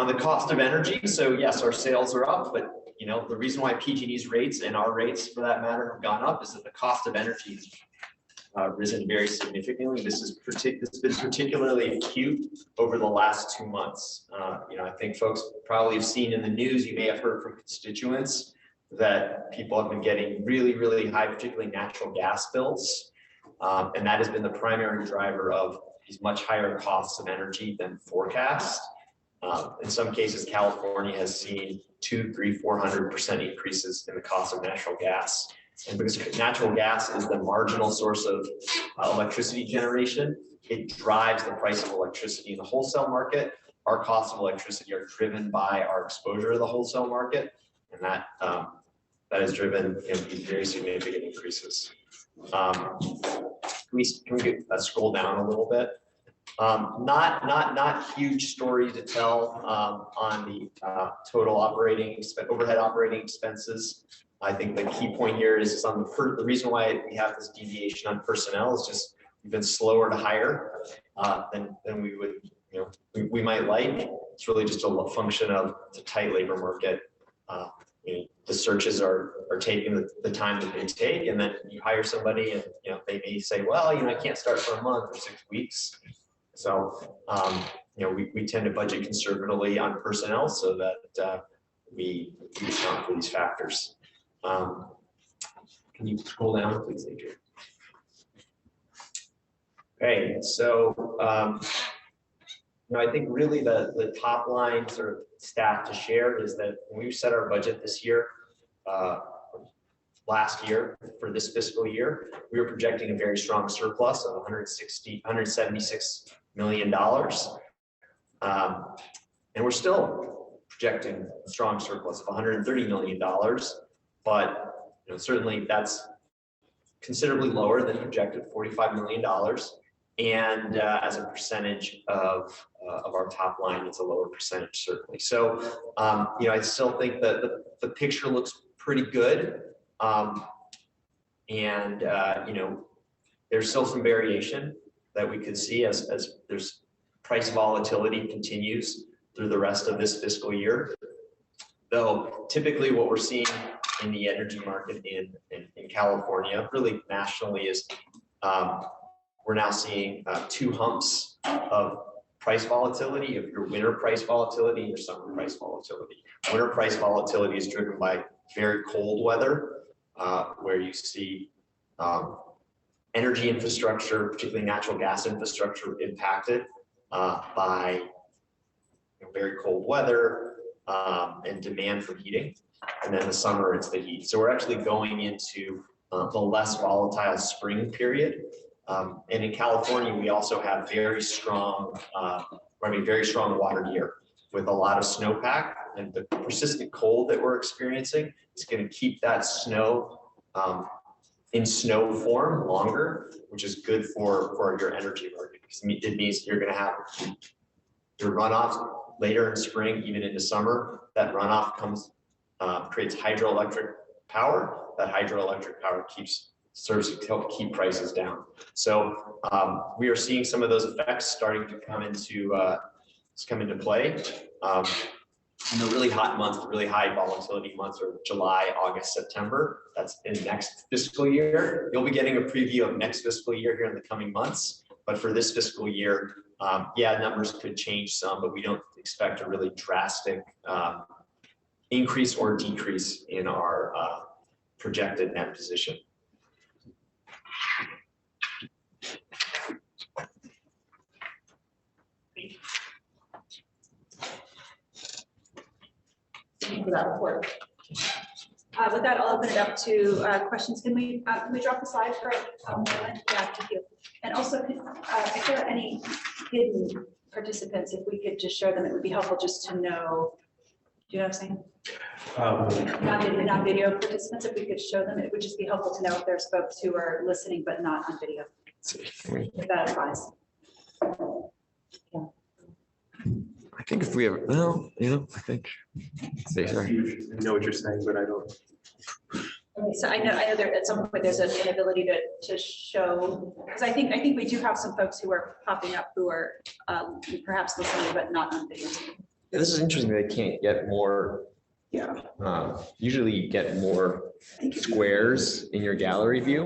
the cost of energy, so yes, our sales are up, but the reason why PG&E's rates and our rates, for that matter, have gone up is that the cost of energy has risen very significantly. This has been particularly acute over the last 2 months. I think folks probably have seen in the news, you may have heard from constituents that people have been getting really, really high, particularly natural gas bills. And that has been the primary driver of these much higher costs of energy than forecast. In some cases, California has seen 200%, 300%, 400% increases in the cost of natural gas. And because natural gas is the marginal source of electricity generation, it drives the price of electricity in the wholesale market. Our costs of electricity are driven by our exposure to the wholesale market, and that has driven these very significant increases. Can we scroll down a little bit? Not huge story to tell on the total overhead operating expenses. I think the key point here is on the reason why we have this deviation on personnel is just we've been slower to hire than we would, we might like. It's really just a function of the tight labor market. The searches are taking the time that they take, and then you hire somebody and, they may say, well, I can't start for a month or 6 weeks. So, we tend to budget conservatively on personnel so that we account for these factors. Can you scroll down, please, Adrian? Okay, so, I think really the top line sort of stat to share is that when we set our budget this year, last year for this fiscal year, we were projecting a very strong surplus of $176 million. And we're still projecting a strong surplus of $130 million, but certainly that's considerably lower than projected $45 million. And as a percentage of our top line, it's a lower percentage, certainly. So, I still think that the picture looks pretty good. There's still some variation that we could see as there's price volatility continues through the rest of this fiscal year. Though typically what we're seeing in the energy market in California, really nationally, is we're now seeing 2 humps of price volatility, of your winter price volatility and your summer price volatility. Winter price volatility is driven by very cold weather, where you see energy infrastructure, particularly natural gas infrastructure, impacted by very cold weather and demand for heating. And then the summer, it's the heat. So we're actually going into the less volatile spring period. And in California, we also have very strong water year with a lot of snowpack, and the persistent cold that we're experiencing is going to keep that snow in snow form longer, which is good for your energy market, because it means you're going to have your runoff later in spring, even into summer. That runoff creates hydroelectric power. That hydroelectric power serves to help keep prices down. So we are seeing some of those effects starting to come into play. The really hot months, the really high volatility months are July, August, September. That's in next fiscal year. You'll be getting a preview of next fiscal year here in the coming months. But for this fiscal year, numbers could change some, but we don't expect a really drastic increase or decrease in our projected net position. For that report. With that, I'll open it up to questions. Can we drop the slide for a moment? Yeah, thank you. And also, if there are any hidden participants, if we could just show them, it would be helpful just to know. Do you know what I'm saying? Non-video participants, if we could show them, it would just be helpful to know if there's folks who are listening but not on video. If that applies. Yeah. I think if we have, I think. I know what you're saying, but I don't. Okay, so I know there at some point there's an inability to show, because I think we do have some folks who are popping up who are perhaps listening but not on video. Yeah, this is interesting. They can't get more. Yeah. Usually you get more squares in your gallery view.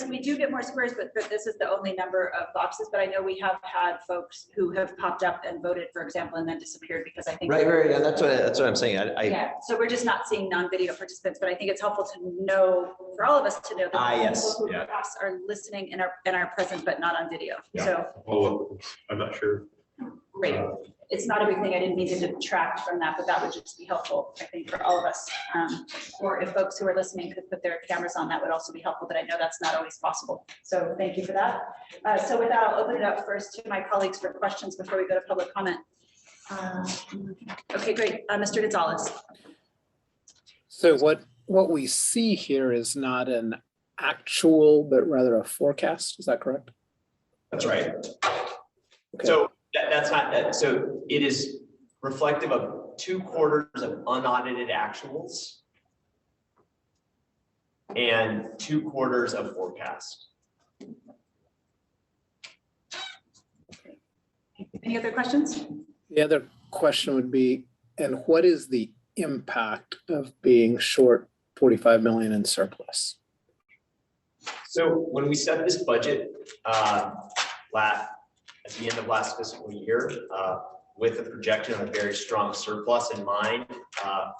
We do get more squares, but this is the only number of boxes. But I know we have had folks who have popped up and voted, for example, and then disappeared because I think. Right. And that's what I'm saying. Yeah. So we're just not seeing non-video participants, but I think it's helpful to know, for all of us to know that yes. people who perhaps are listening and are present but not on video. Yeah. So. Well, I'm not sure. Great. It's not a big thing. I didn't mean to detract from that, but that would just be helpful, I think, for all of us. Or if folks who are listening could put their cameras on, that would also be helpful, but I know that's not always possible. So thank you for that. So with that, I'll open it up first to my colleagues for questions before we go to public comment. Okay, great. Mr. Gonzalez. So what we see here is not an actual, but rather a forecast. Is that correct? That's right. Okay. So that's not that. So it is reflective of 2 quarters of unaudited actuals and 2 quarters of forecast. Any other questions? The other question would be, and what is the impact of being short 45 million in surplus? So when we set this budget at the end of last fiscal year, with a projection of a very strong surplus in mind,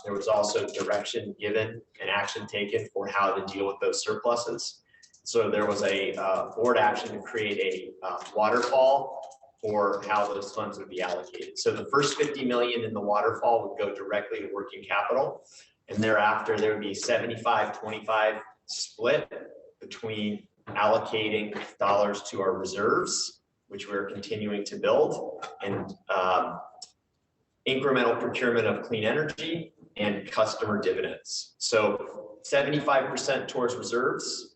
there was also direction given and action taken for how to deal with those surpluses. So there was a board action to create a waterfall for how those funds would be allocated. So the first 50 million in the waterfall would go directly to working capital. And thereafter, there would be 75-25 split between allocating dollars to our reserves, which we're continuing to build, and incremental procurement of clean energy and customer dividends. So 75% towards reserves,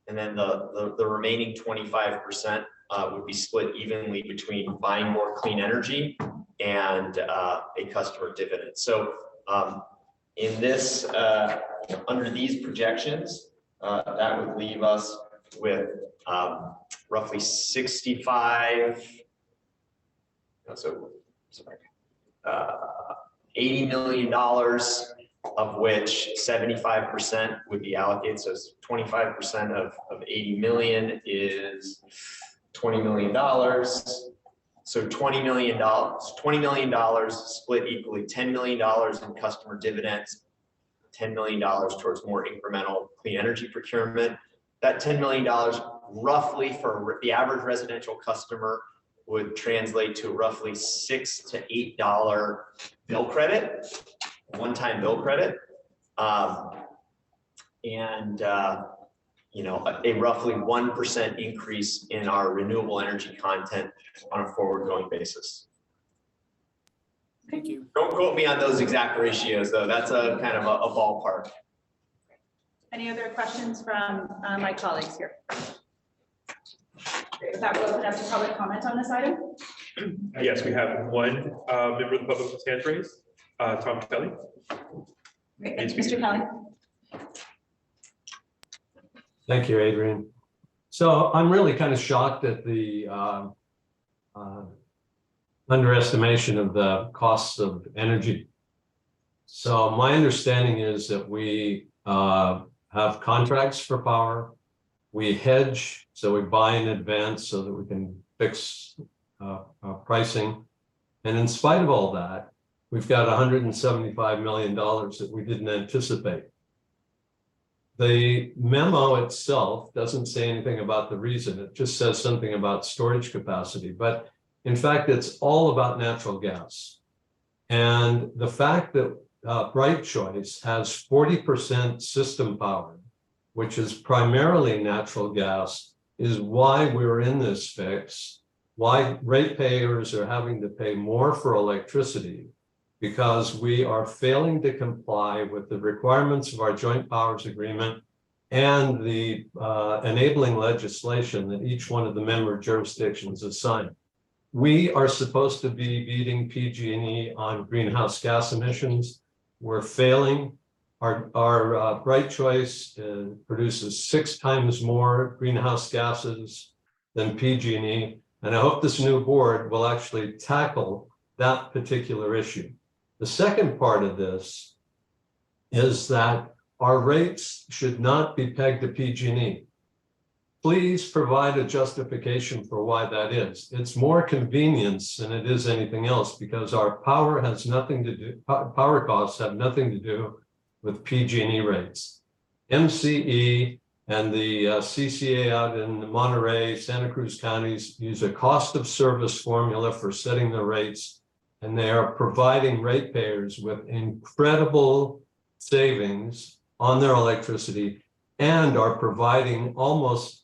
and then the remaining 25% would be split evenly between buying more clean energy and a customer dividend. So in this, under these projections, that would leave us with roughly 80 million dollars, of which 75% would be allocated. So 25% of 80 million is $20 million. So $20 million split equally, $10 million in customer dividends, $10 million towards more incremental clean energy procurement. That $10 million roughly for the average residential customer would translate to roughly $6 to $8 bill credit, one-time bill credit. You know, a roughly 1% increase in our renewable energy content on a forward-going basis. Thank you. Don't quote me on those exact ratios, though. That's a kind of a ballpark. Any other questions from my colleagues here? Great. With that, we'll open up to public comment on this item. Yes, we have one member of the public with hand raised, Tom Kelly. Great. Mr. Kelly. Thank you, Adrian. So I'm really kind of shocked at the underestimation of the costs of energy. So my understanding is that we have contracts for power. We hedge, so we buy in advance so that we can fix pricing. And in spite of all that, we've got $175 million that we didn't anticipate. The memo itself doesn't say anything about the reason. It just says something about storage capacity. But in fact, it's all about natural gas. And the fact that Bright Choice has 40% system power, which is primarily natural gas, is why we're in this fix, why ratepayers are having to pay more for electricity, because we are failing to comply with the requirements of our joint powers agreement and the enabling legislation that each one of the member jurisdictions has signed. We are supposed to be beating PG&E on greenhouse gas emissions. We're failing. Our Bright Choice produces 6 times more greenhouse gases than PG&E. And I hope this new board will actually tackle that particular issue. The second part of this is that our rates should not be pegged to PG&E. Please provide a justification for why that is. It's more convenience than it is anything else, because our power has nothing to do, power costs have nothing to do with PG&E rates. MCE and the CCA out in Monterey, Santa Cruz counties use a cost of service formula for setting the rates, and they are providing ratepayers with incredible savings on their electricity and are providing almost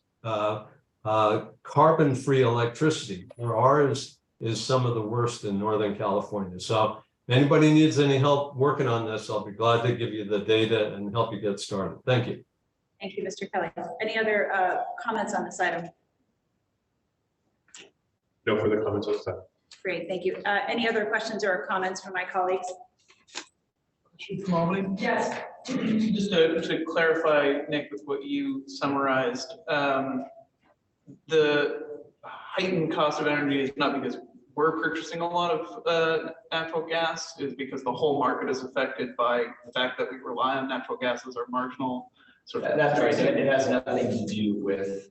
carbon-free electricity, where ours is some of the worst in Northern California. So if anybody needs any help working on this, I'll be glad to give you the data and help you get started. Thank you. Thank you, Mr. Kelly. Any other comments on this item? No further comments on this item. Great, thank you. Any other questions or comments from my colleagues? Chief Mobley? Yes. Just to clarify, Nick, with what you summarized, the heightened cost of energy is not because we're purchasing a lot of natural gas, it's because the whole market is affected by the fact that we rely on natural gas as our marginal sort of. That's right. It has nothing to do with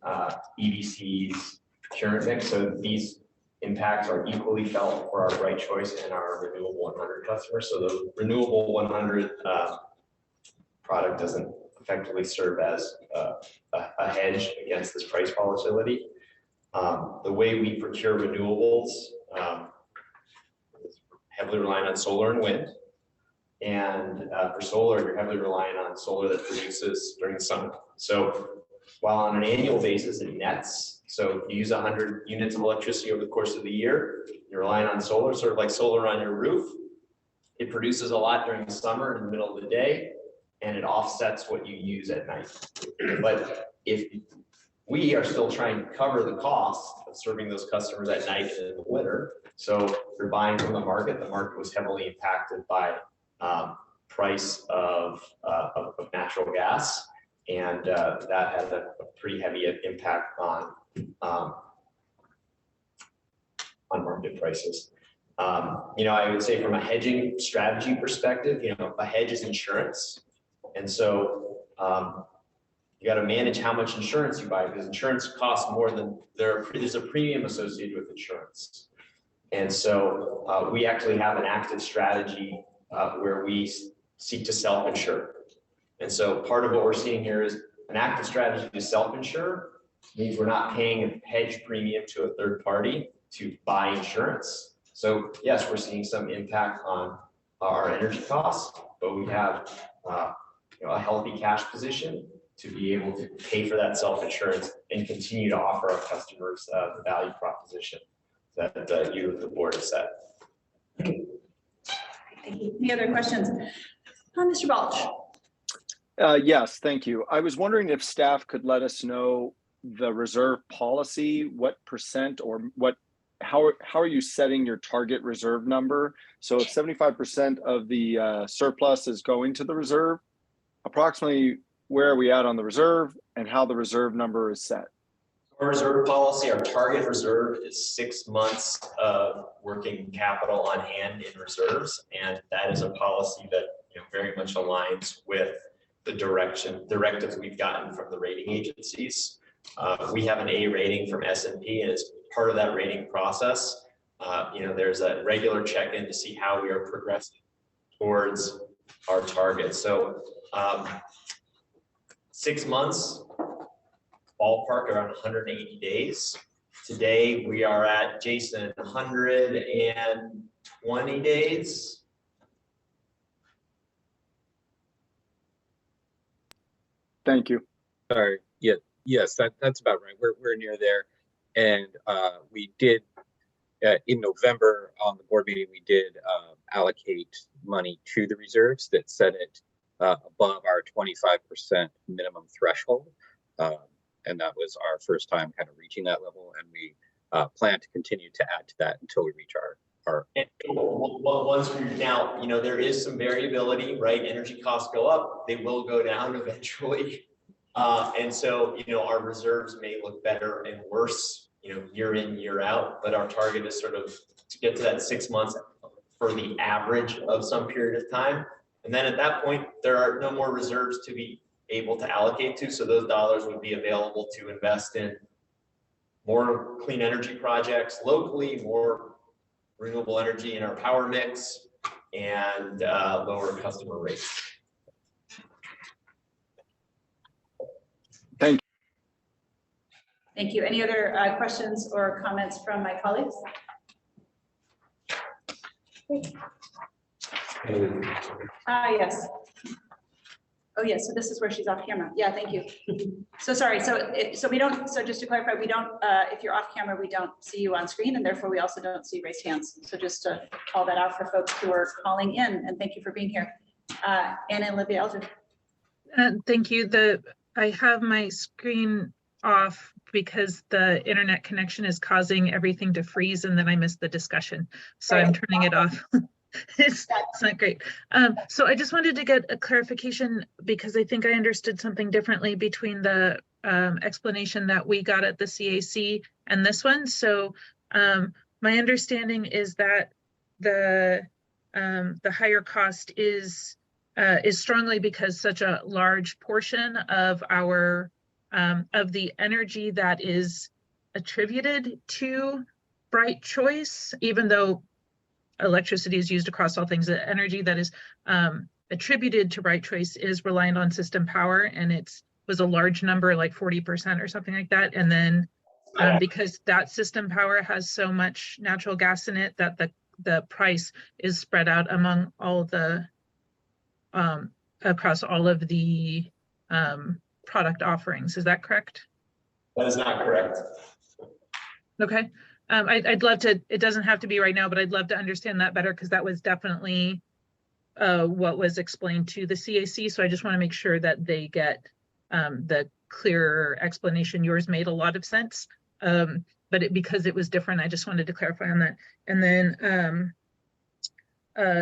EDC's procurement mix. So these impacts are equally felt for our Bright Choice and our Renewable 100 customers. So the Renewable 100 product doesn't effectively serve as a hedge against this price volatility. The way we procure renewables is heavily reliant on solar and wind. And for solar, you're heavily reliant on solar that produces during the summer. So while on an annual basis it nets, so if you use 100 units of electricity over the course of the year, you're relying on solar, sort of like solar on your roof. It produces a lot during the summer in the middle of the day, and it offsets what you use at night. But if we are still trying to cover the cost of serving those customers at night and in the winter, so if you're buying from the market was heavily impacted by price of natural gas, and that had a pretty heavy impact on market prices. I would say from a hedging strategy perspective, a hedge is insurance, and so you got to manage how much insurance you buy, because insurance costs more than there's a premium associated with insurance, and so we actually have an active strategy where we seek to self-insure. And so part of what we're seeing here is an active strategy to self-insure means we're not paying a hedge premium to a third party to buy insurance. So yes, we're seeing some impact on our energy costs, but we have a healthy cash position to be able to pay for that self-insurance and continue to offer our customers the value proposition that you and the board have set. Thank you. Any other questions? Mr. Balch. Yes, thank you. I was wondering if staff could let us know the reserve policy, what percent or how are you setting your target reserve number? So if 75% of the surplus is going to the reserve, approximately where are we at on the reserve and how the reserve number is set? Our reserve policy, our target reserve is 6 months of working capital on hand in reserves. And that is a policy that very much aligns with the directives we've gotten from the rating agencies. We have an A rating from S&P, and as part of that rating process, there's a regular check-in to see how we are progressing towards our targets. So 6 months, ballpark around 180 days. Today we are at, Jason, 120 days. Thank you. Sorry. Yes, that's about right. We're near there, and we did in November on the board meeting. We did allocate money to the reserves that set it above our 25% minimum threshold, and that was our first time kind of reaching that level. And we plan to continue to add to that until we reach our. And once we're now, there is some variability, right? Energy costs go up, they will go down eventually. And so, our reserves may look better and worse, year in, year out, but our target is sort of to get to that 6 months for the average of some period of time. And then at that point, there are no more reserves to be able to allocate to. So those dollars would be available to invest in more clean energy projects locally, more renewable energy in our power mix, and lower customer rates. Thank you. Thank you. Any other questions or comments from my colleagues? Yes. Oh, yes. So this is where she's off camera. Yeah, thank you. So sorry. So we don't. So just to clarify, we don't. If you're off camera, we don't see you on screen, and therefore we also don't see raised hands. So just to call that out for folks who are calling in, and thank you for being here. Anna Olivia Eldred. Thank you. I have my screen off because the internet connection is causing everything to freeze, and then I missed the discussion. So I'm turning it off. It's not great. So I just wanted to get a clarification because I think I understood something differently between the explanation that we got at the CAC and this one. So my understanding is that the higher cost is strongly because such a large portion of our of the energy that is attributed to Bright Choice, even though electricity is used across all things, the energy that is attributed to Bright Choice is reliant on system power, and it was a large number, like 40% or something like that. And then because that system power has so much natural gas in it, that the price is spread out among all the across all of the product offerings. Is that correct? That is not correct. Okay. I'd love to, it doesn't have to be right now, but I'd love to understand that better because that was definitely what was explained to the CAC. So I just want to make sure that they get the clearer explanation. Yours made a lot of sense, but because it was different, I just wanted to clarify on that. And then,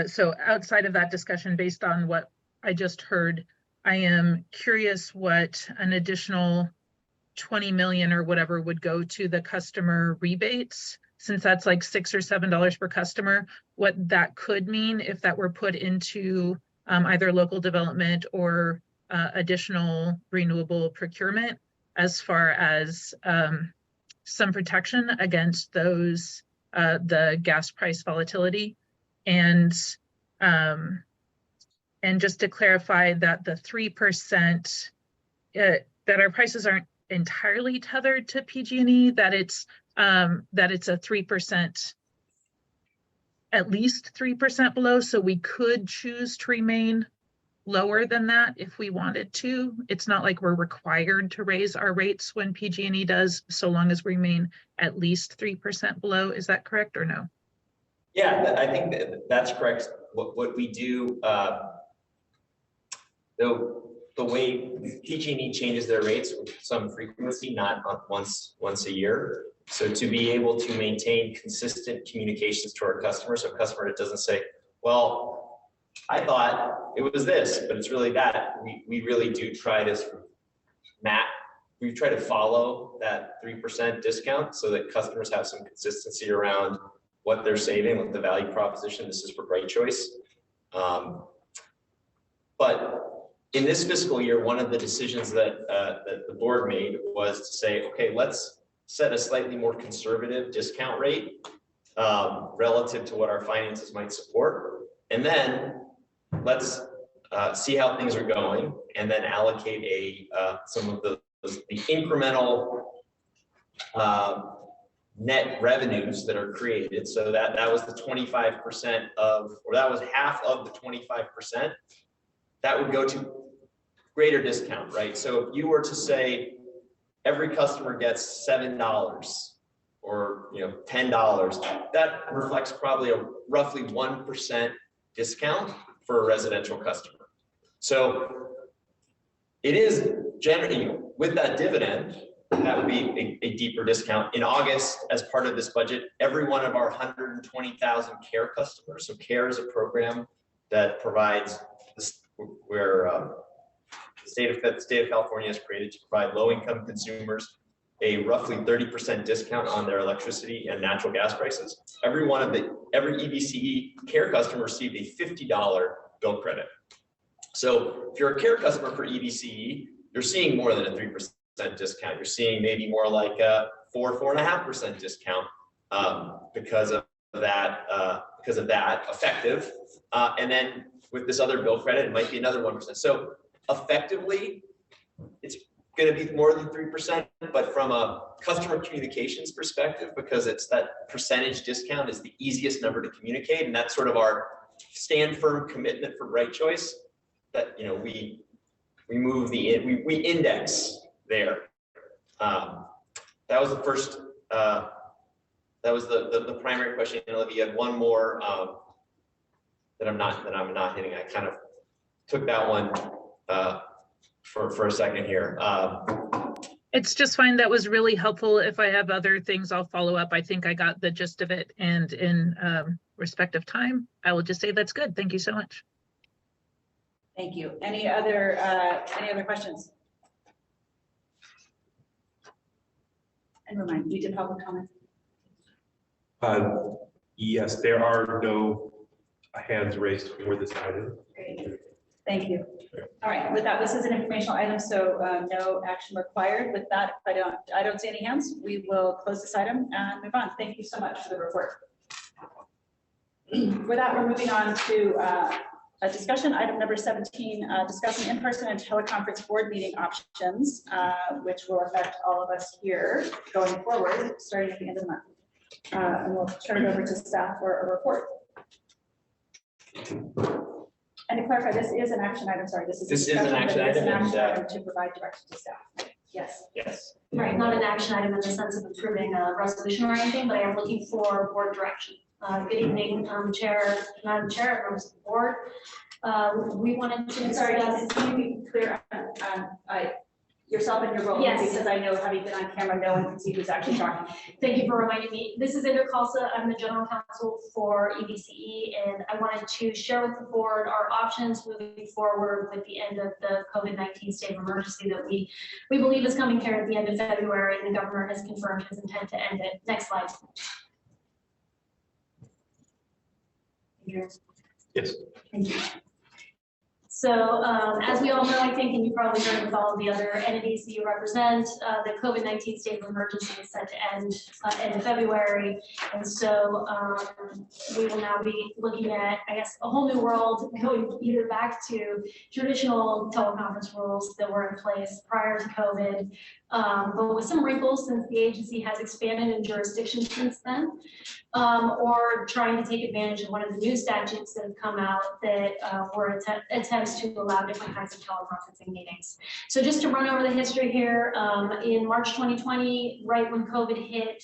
so outside of that discussion, based on what I just heard, I am curious what an additional 20 million or whatever would go to the customer rebates, since that's like $6 or $7 per customer, what that could mean if that were put into either local development or additional renewable procurement, as far as some protection against those the gas price volatility. And just to clarify that the 3% that our prices aren't entirely tethered to PG&E, that it's a 3%, at least 3% below. So we could choose to remain lower than that if we wanted to. It's not like we're required to raise our rates when PG&E does, so long as we remain at least 3% below. Is that correct or no? Yeah, I think that's correct. What we do, the way PG&E changes their rates with some frequency, not once a year. So to be able to maintain consistent communications to our customers, so a customer that doesn't say, well, I thought it was this, but it's really that. We really do try to we try to follow that 3% discount so that customers have some consistency around what they're saving, what the value proposition. This is for Bright Choice. But in this fiscal year, one of the decisions that the board made was to say, okay, let's set a slightly more conservative discount rate relative to what our finances might support. And then let's see how things are going, and then allocate some of the incremental net revenues that are created. So that was the 25% or that was half of the 25%. That would go to greater discount, right? So if you were to say every customer gets $7 or $10, that reflects probably a roughly 1% discount for a residential customer. So it is generally, with that dividend, that would be a deeper discount. In August, as part of this budget, every one of our 120,000 CARE customers, so CARE is a program that provides this, where the state of California has created to provide low-income consumers a roughly 30% discount on their electricity and natural gas prices. Every EBCE CARE customer received a $50 bill credit. So if you're a CARE customer for EBCE, you're seeing more than a 3% discount. You're seeing maybe more like a 4.5% discount because of that effective. And then with this other bill credit, it might be another 1%. So effectively, it's going to be more than 3%, but from a customer communications perspective, because it's that percentage discount is the easiest number to communicate, and that's sort of our stand firm commitment for Bright Choice, that we move we index there. That was the first. That was the primary question. Olivia, you had one more that I'm not hitting. I kind of took that one for a second here. It's just fine. That was really helpful. If I have other things, I'll follow up. I think I got the gist of it. And in respective time, I will just say that's good. Thank you so much. Thank you. Any other questions? And remind, we did public comment. Yes, there are no hands raised for this item. Great. Thank you. All right, with that, this is an informational item, so no action required. With that, if I don't see any hands, we will close this item and move on. Thank you so much for the report. With that, we're moving on to a discussion item number 17, discussing in-person and teleconference board meeting options, which will affect all of us here going forward, starting at the end of the month. And we'll turn it over to staff for a report. And to clarify, this is an action item, sorry, this is an action item to provide direction to staff. Yes. Yes. Right, not an action item in the sense of approving a resolution or anything, but I am looking for board direction. Good evening, Madam Chair, members of the board. We wanted to. Sorry, can you be clear on yourself and your role? Yes. Because I know having been on camera, no one can see who's actually talking. Thank you for reminding me. This is Indra Khalsa. I'm the general counsel for EBCE, and I wanted to share with the board our options moving forward with the end of the COVID-19 state of emergency that we believe is coming here at the end of February, and the governor has confirmed his intent to end it. Next slide. Yes. Thank you. So as we all know, I think, and you probably heard with all of the other entities that you represent, the COVID-19 state of emergency is set to end in February. And so we will now be looking at, I guess, a whole new world, going either back to traditional teleconference rules that were in place prior to COVID, but with some wrinkles since the agency has expanded in jurisdiction since then, or trying to take advantage of one of the new statutes that have come out that were attempts to allow different kinds of teleconferencing meetings. So just to run over the history here, in March 2020, right when COVID hit,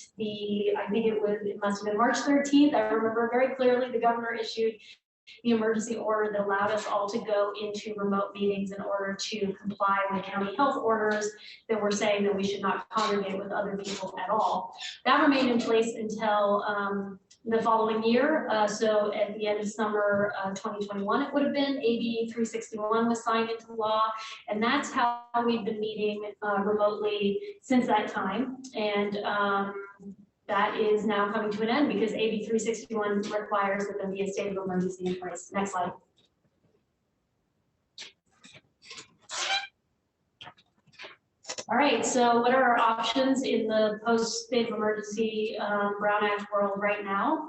I think it must have been March 13th, I remember very clearly, the governor issued the emergency order that allowed us all to go into remote meetings in order to comply with county health orders that were saying that we should not congregate with other people at all. That remained in place until the following year. So at the end of summer 2021, it would have been AB 361 was signed into law. And that's how we've been meeting remotely since that time. And that is now coming to an end because AB 361 requires that there be a state of emergency in place. Next slide. All right, so what are our options in the post state of emergency Brown Act world right now?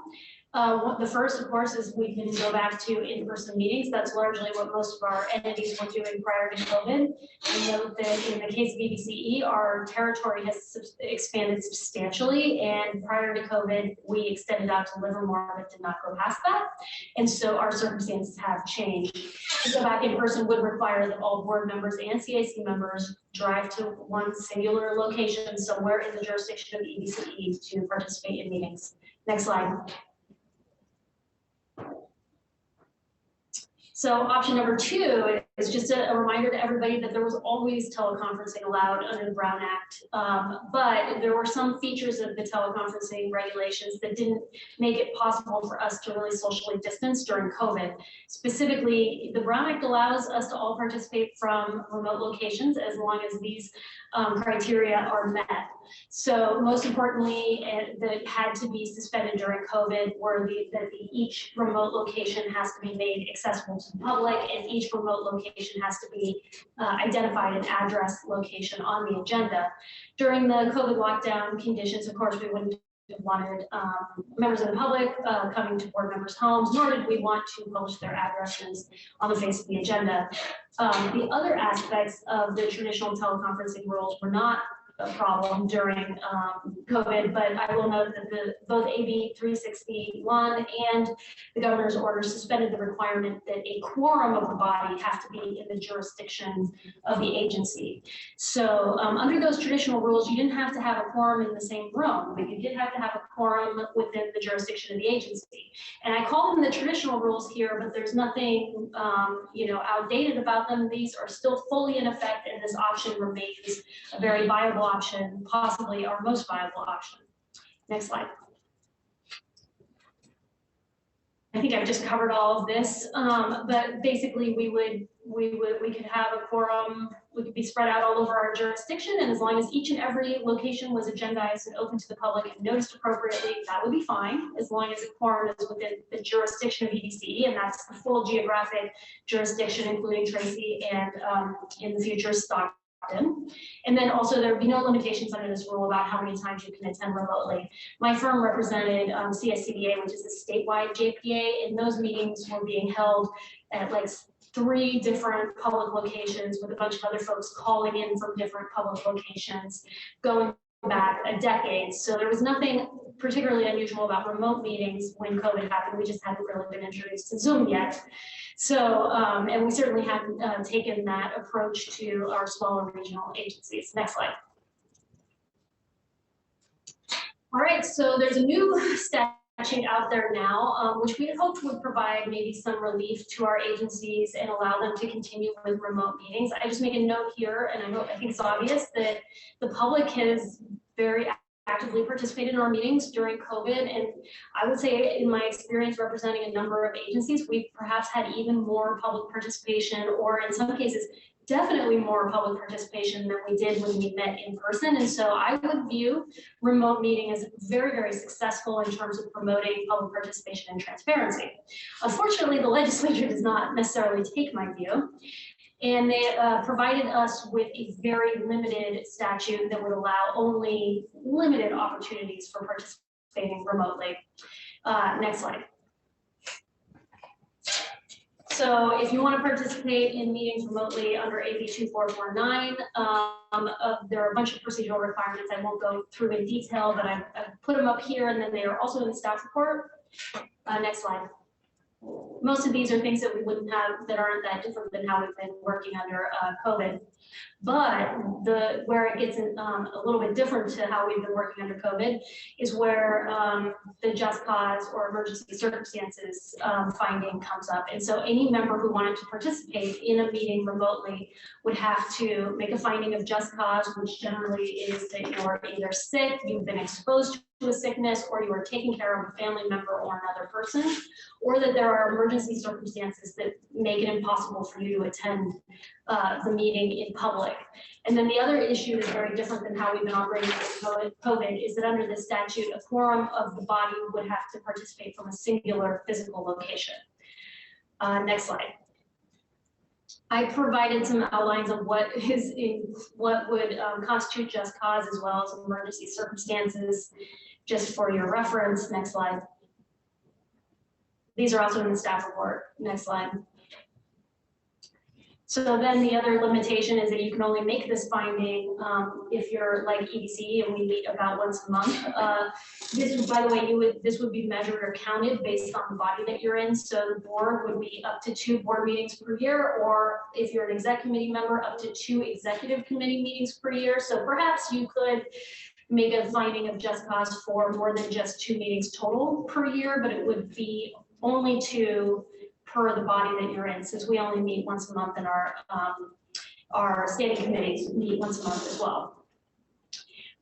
The first, of course, is we can go back to in-person meetings. That's largely what most of our entities were doing prior to COVID. We note that in the case of EBCE, our territory has expanded substantially, and prior to COVID, we extended out to Livermore, but did not go past that. And so our circumstances have changed. To go back in person would require that all board members and CAC members drive to one singular location somewhere in the jurisdiction of EBCE to participate in meetings. Next slide. So option number 2 is just a reminder to everybody that there was always teleconferencing allowed under the Brown Act, but there were some features of the teleconferencing regulations that didn't make it possible for us to really socially distance during COVID. Specifically, the Brown Act allows us to all participate from remote locations as long as these criteria are met. So most importantly, that had to be suspended during COVID were that each remote location has to be made accessible to the public, and each remote location has to be identified an address location on the agenda. During the COVID lockdown conditions, of course, we wouldn't have wanted members of the public coming to board members' homes, nor did we want to publish their addresses on the face of the agenda. The other aspects of the traditional teleconferencing rules were not a problem during COVID, but I will note that both AB 361 and the governor's order suspended the requirement that a quorum of the body have to be in the jurisdiction of the agency. So under those traditional rules, you didn't have to have a quorum in the same room, but you did have to have a quorum within the jurisdiction of the agency. And I call them the traditional rules here, but there's nothing outdated about them. These are still fully in effect, and this option remains a very viable option, possibly our most viable option. Next slide. I think I've just covered all of this, but basically we could have a quorum, we could be spread out all over our jurisdiction, and as long as each and every location was agendized and open to the public and noticed appropriately, that would be fine, as long as the quorum is within the jurisdiction of EDC, and that's the full geographic jurisdiction, including Tracy and in the future Stockton. And then also there would be no limitations under this rule about how many times you can attend remotely. My firm represented CSCDA, which is a statewide JPA, and those meetings were being held at like 3 different public locations with a bunch of other folks calling in from different public locations, going back a decade. So there was nothing particularly unusual about remote meetings when COVID happened. We just hadn't really been introduced to Zoom yet. So, and we certainly haven't taken that approach to our smaller regional agencies. Next slide. All right, so there's a new statute out there now, which we had hoped would provide maybe some relief to our agencies and allow them to continue with remote meetings. I just make a note here, and I think it's obvious that the public has very actively participated in our meetings during COVID. And I would say in my experience representing a number of agencies, we've perhaps had even more public participation, or in some cases, definitely more public participation than we did when we met in person. And so I would view remote meeting as very, very successful in terms of promoting public participation and transparency. Unfortunately, the legislature does not necessarily take my view. And they provided us with a very limited statute that would allow only limited opportunities for participating remotely. Next slide. So if you want to participate in meetings remotely under AB 2449, there are a bunch of procedural requirements. I won't go through in detail, but I've put them up here, and then they are also in the staff report. Next slide. Most of these are things that we wouldn't have, that aren't that different than how we've been working under COVID. But where it gets a little bit different to how we've been working under COVID is where the just cause or emergency circumstances finding comes up. And so any member who wanted to participate in a meeting remotely would have to make a finding of just cause, which generally is that you're either sick, you've been exposed to a sickness, or you are taking care of a family member or another person, or that there are emergency circumstances that make it impossible for you to attend the meeting in public. And then the other issue is very different than how we've been operating with COVID, is that under the statute, a quorum of the body would have to participate from a singular physical location. Next slide. I provided some outlines of what would constitute just cause, as well as emergency circumstances, just for your reference. Next slide. These are also in the staff report. Next slide. So then the other limitation is that you can only make this finding if you're like EDC, and we meet about once a month. This would, by the way, this would be measured or counted based on the body that you're in. So the board would be up to 2 board meetings per year, or if you're an exec committee member, up to 2 executive committee meetings per year. So perhaps you could make a finding of just cause for more than just 2 meetings total per year, but it would be only 2 per the body that you're in, since we only meet once a month, and our standing committees meet once a month as well.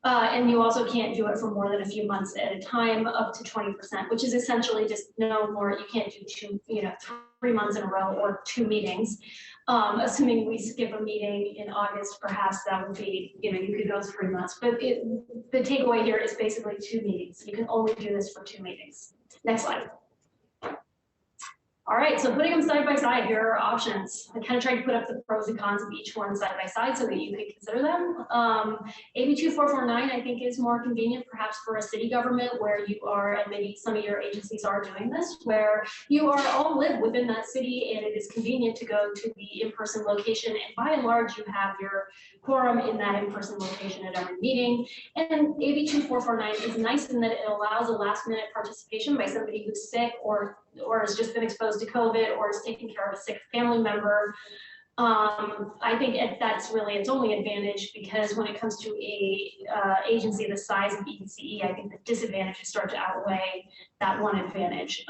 And you also can't do it for more than a few months at a time, up to 20%, which is essentially just no more. You can't do 3 months in a row or 2 meetings. Assuming we skip a meeting in August, perhaps that would be, you could go 3 months. But the takeaway here is basically 2 meetings. You can only do this for 2 meetings. Next slide. All right, so putting them side by side, here are options. I kind of tried to put up the pros and cons of each one side by side so that you could consider them. AB 2449, I think, is more convenient perhaps for a city government where you are, and maybe some of your agencies are doing this, where you all live within that city and it is convenient to go to the in-person location. And by and large, you have your quorum in that in-person location at every meeting. And AB 2449 is nice in that it allows a last-minute participation by somebody who's sick or has just been exposed to COVID, or is taking care of a sick family member. I think that's really its only advantage, because when it comes to a agency the size of EDCE, I think the disadvantages start to outweigh that one advantage,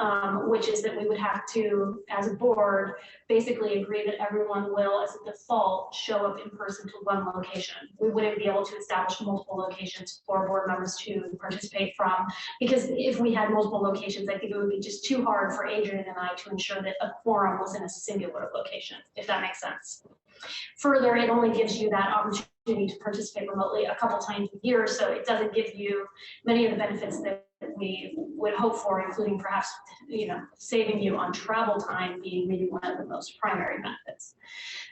which is that we would have to, as a board, basically agree that everyone will, as a default, show up in person to one location. We wouldn't be able to establish multiple locations for board members to participate from, because if we had multiple locations, I think it would be just too hard for Adrian and I to ensure that a quorum was in a singular location, if that makes sense. Further, it only gives you that opportunity to participate remotely a couple times a year, so it doesn't give you many of the benefits that we would hope for, including perhaps, saving you on travel time being maybe one of the most primary benefits.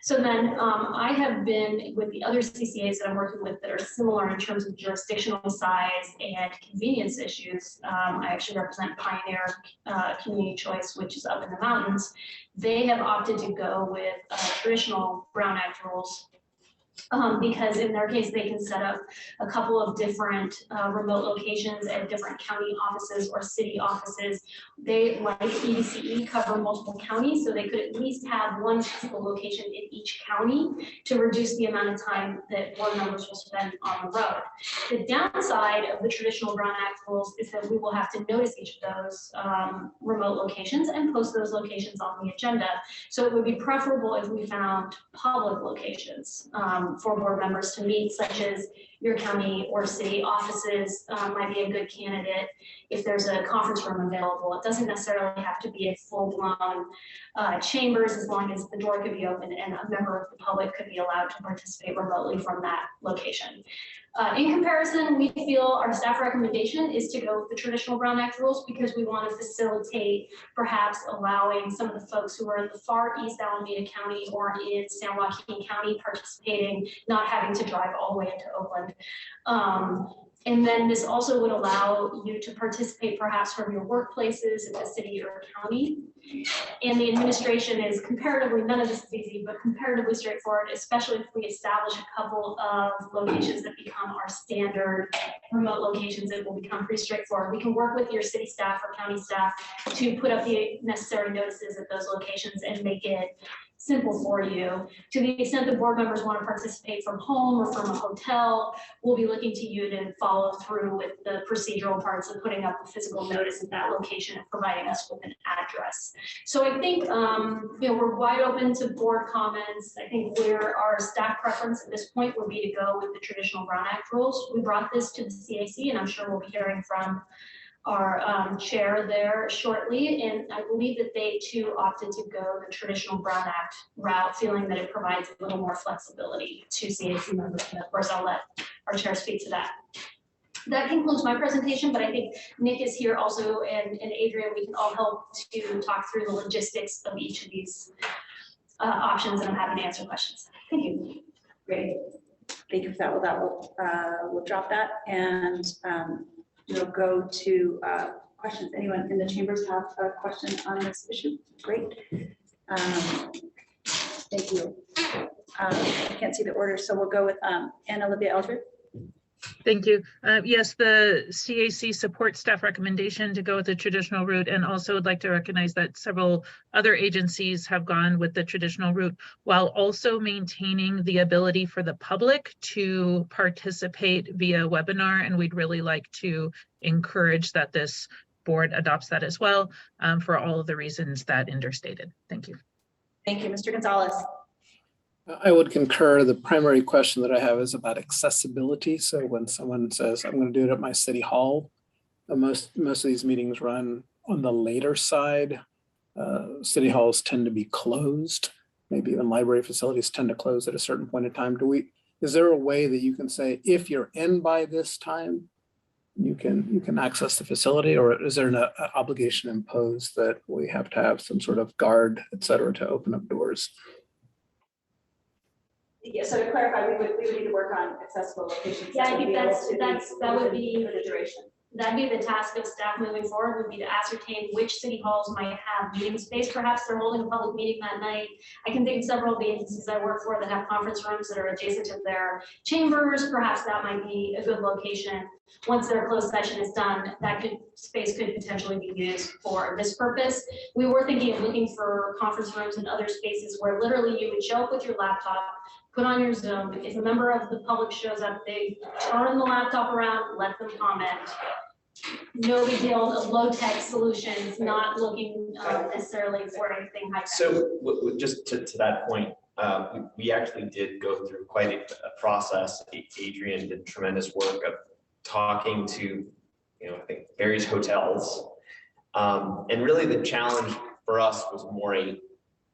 So then I have been with the other CCAs that I'm working with that are similar in terms of jurisdictional size and convenience issues. I actually represent Pioneer Community Choice, which is up in the mountains. They have opted to go with traditional Brown Act rules. Because in their case, they can set up a couple of different remote locations at different county offices or city offices. They, like EDCE, cover multiple counties, so they could at least have one physical location in each county to reduce the amount of time that board members will spend on the road. The downside of the traditional Brown Act rules is that we will have to notice each of those remote locations and post those locations on the agenda. So it would be preferable if we found public locations for board members to meet, such as your county or city offices might be a good candidate. If there's a conference room available, it doesn't necessarily have to be a full-blown chambers, as long as the door could be open and a member of the public could be allowed to participate remotely from that location. In comparison, we feel our staff recommendation is to go with the traditional Brown Act rules, because we want to facilitate perhaps allowing some of the folks who are in the far east Alameda County or in San Joaquin County participating, not having to drive all the way into Oakland. And then this also would allow you to participate perhaps from your workplaces in the city or county. And the administration is comparatively, none of this is easy, but comparatively straightforward, especially if we establish a couple of locations that become our standard remote locations. It will become pretty straightforward. We can work with your city staff or county staff to put up the necessary notices at those locations and make it simple for you. To the extent that board members want to participate from home or from a hotel, we'll be looking to you to follow through with the procedural parts of putting up a physical notice at that location and providing us with an address. So I think we're wide open to board comments. I think where our staff preference at this point would be to go with the traditional Brown Act rules. We brought this to the CAC, and I'm sure we'll be hearing from our chair there shortly, and I believe that they too opted to go the traditional Brown Act route, feeling that it provides a little more flexibility to CAC members. And of course, I'll let our chair speak to that. That concludes my presentation, but I think Nick is here also, and Adrian, we can all help to talk through the logistics of each of these options, and I'm happy to answer questions. Thank you. Great. Thank you for that. Well, we'll drop that, and we'll go to questions. Anyone in the chambers have a question on this issue? Great. Thank you. I can't see the order, so we'll go with Anna Olivia Eldred. Thank you. Yes, the CAC supports staff recommendation to go with the traditional route, and also would like to recognize that several other agencies have gone with the traditional route while also maintaining the ability for the public to participate via webinar. And we'd really like to encourage that this board adopts that as well, for all of the reasons that Inder stated. Thank you. Thank you, Mr. Gonzalez. I would concur. The primary question that I have is about accessibility. So when someone says, I'm going to do it at my city hall, most of these meetings run on the later side. City halls tend to be closed. Maybe even library facilities tend to close at a certain point in time. Is there a way that you can say, if you're in by this time, you can access the facility, or is there an obligation imposed that we have to have some sort of guard, et cetera, to open up doors? Yeah, so to clarify, we would need to work on accessible locations. Yeah, I think that would be for the duration. That'd be the task of staff moving forward, would be to ascertain which city halls might have meeting space. Perhaps they're holding a public meeting that night. I can think of several of the agencies I work for that have conference rooms that are adjacent to their chambers. Perhaps that might be a good location. Once their closed session is done, space could potentially be used for this purpose. We were thinking of looking for conference rooms and other spaces where literally you would show up with your laptop, put on your Zoom. If a member of the public shows up, they turn the laptop around, let them comment. No big deal, low-tech solutions, not looking necessarily for anything high-tech. So just to that point, we actually did go through quite a process. Adrian did tremendous work of talking to, I think various hotels. And really the challenge for us was more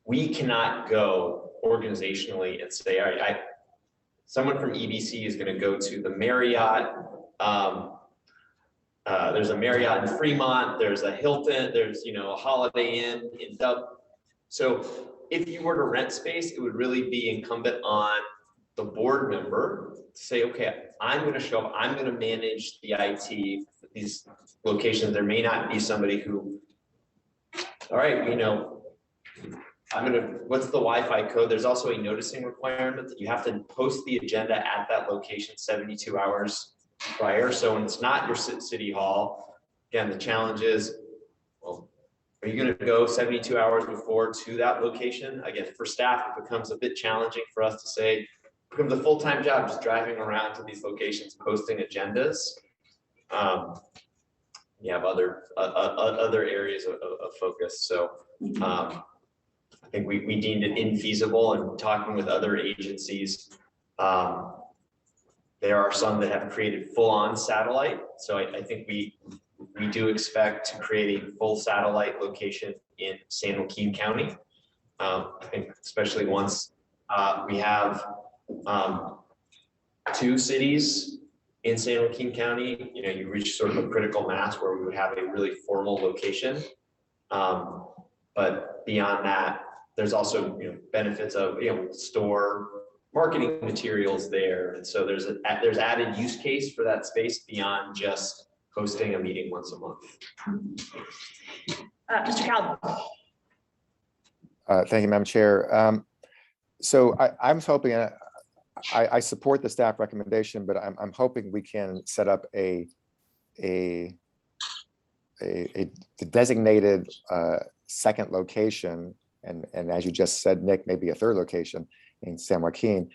we cannot go organizationally and say, all right, someone from EBC is going to go to the Marriott. There's a Marriott in Fremont, there's a Hilton, there's, a Holiday Inn in Dub. So if you were to rent space, it would really be incumbent on the board member to say, okay, I'm going to show up, I'm going to manage the IT, these locations. There may not be somebody who, all right, what's the Wi-Fi code? There's also a noticing requirement that you have to post the agenda at that location 72 hours prior. So when it's not your city hall, again, the challenge is, well, are you going to go 72 hours before to that location? Again, for staff, it becomes a bit challenging for us to say, it becomes a full-time job just driving around to these locations, posting agendas. You have other areas of focus. So I think we deemed it infeasible, and talking with other agencies, there are some that have created full-on satellite. So I think we do expect to create a full satellite location in San Joaquin County. I think especially once we have 2 cities in San Joaquin County, you reach sort of a critical mass where we would have a really formal location. But beyond that, there's also benefits of store marketing materials there, and so there's added use case for that space beyond just hosting a meeting once a month. Mr. Calvin. Thank you, Madam Chair. So I'm hoping, I support the staff recommendation, but I'm hoping we can set up a designated second location, and as you just said, Nick, maybe a third location in San Joaquin.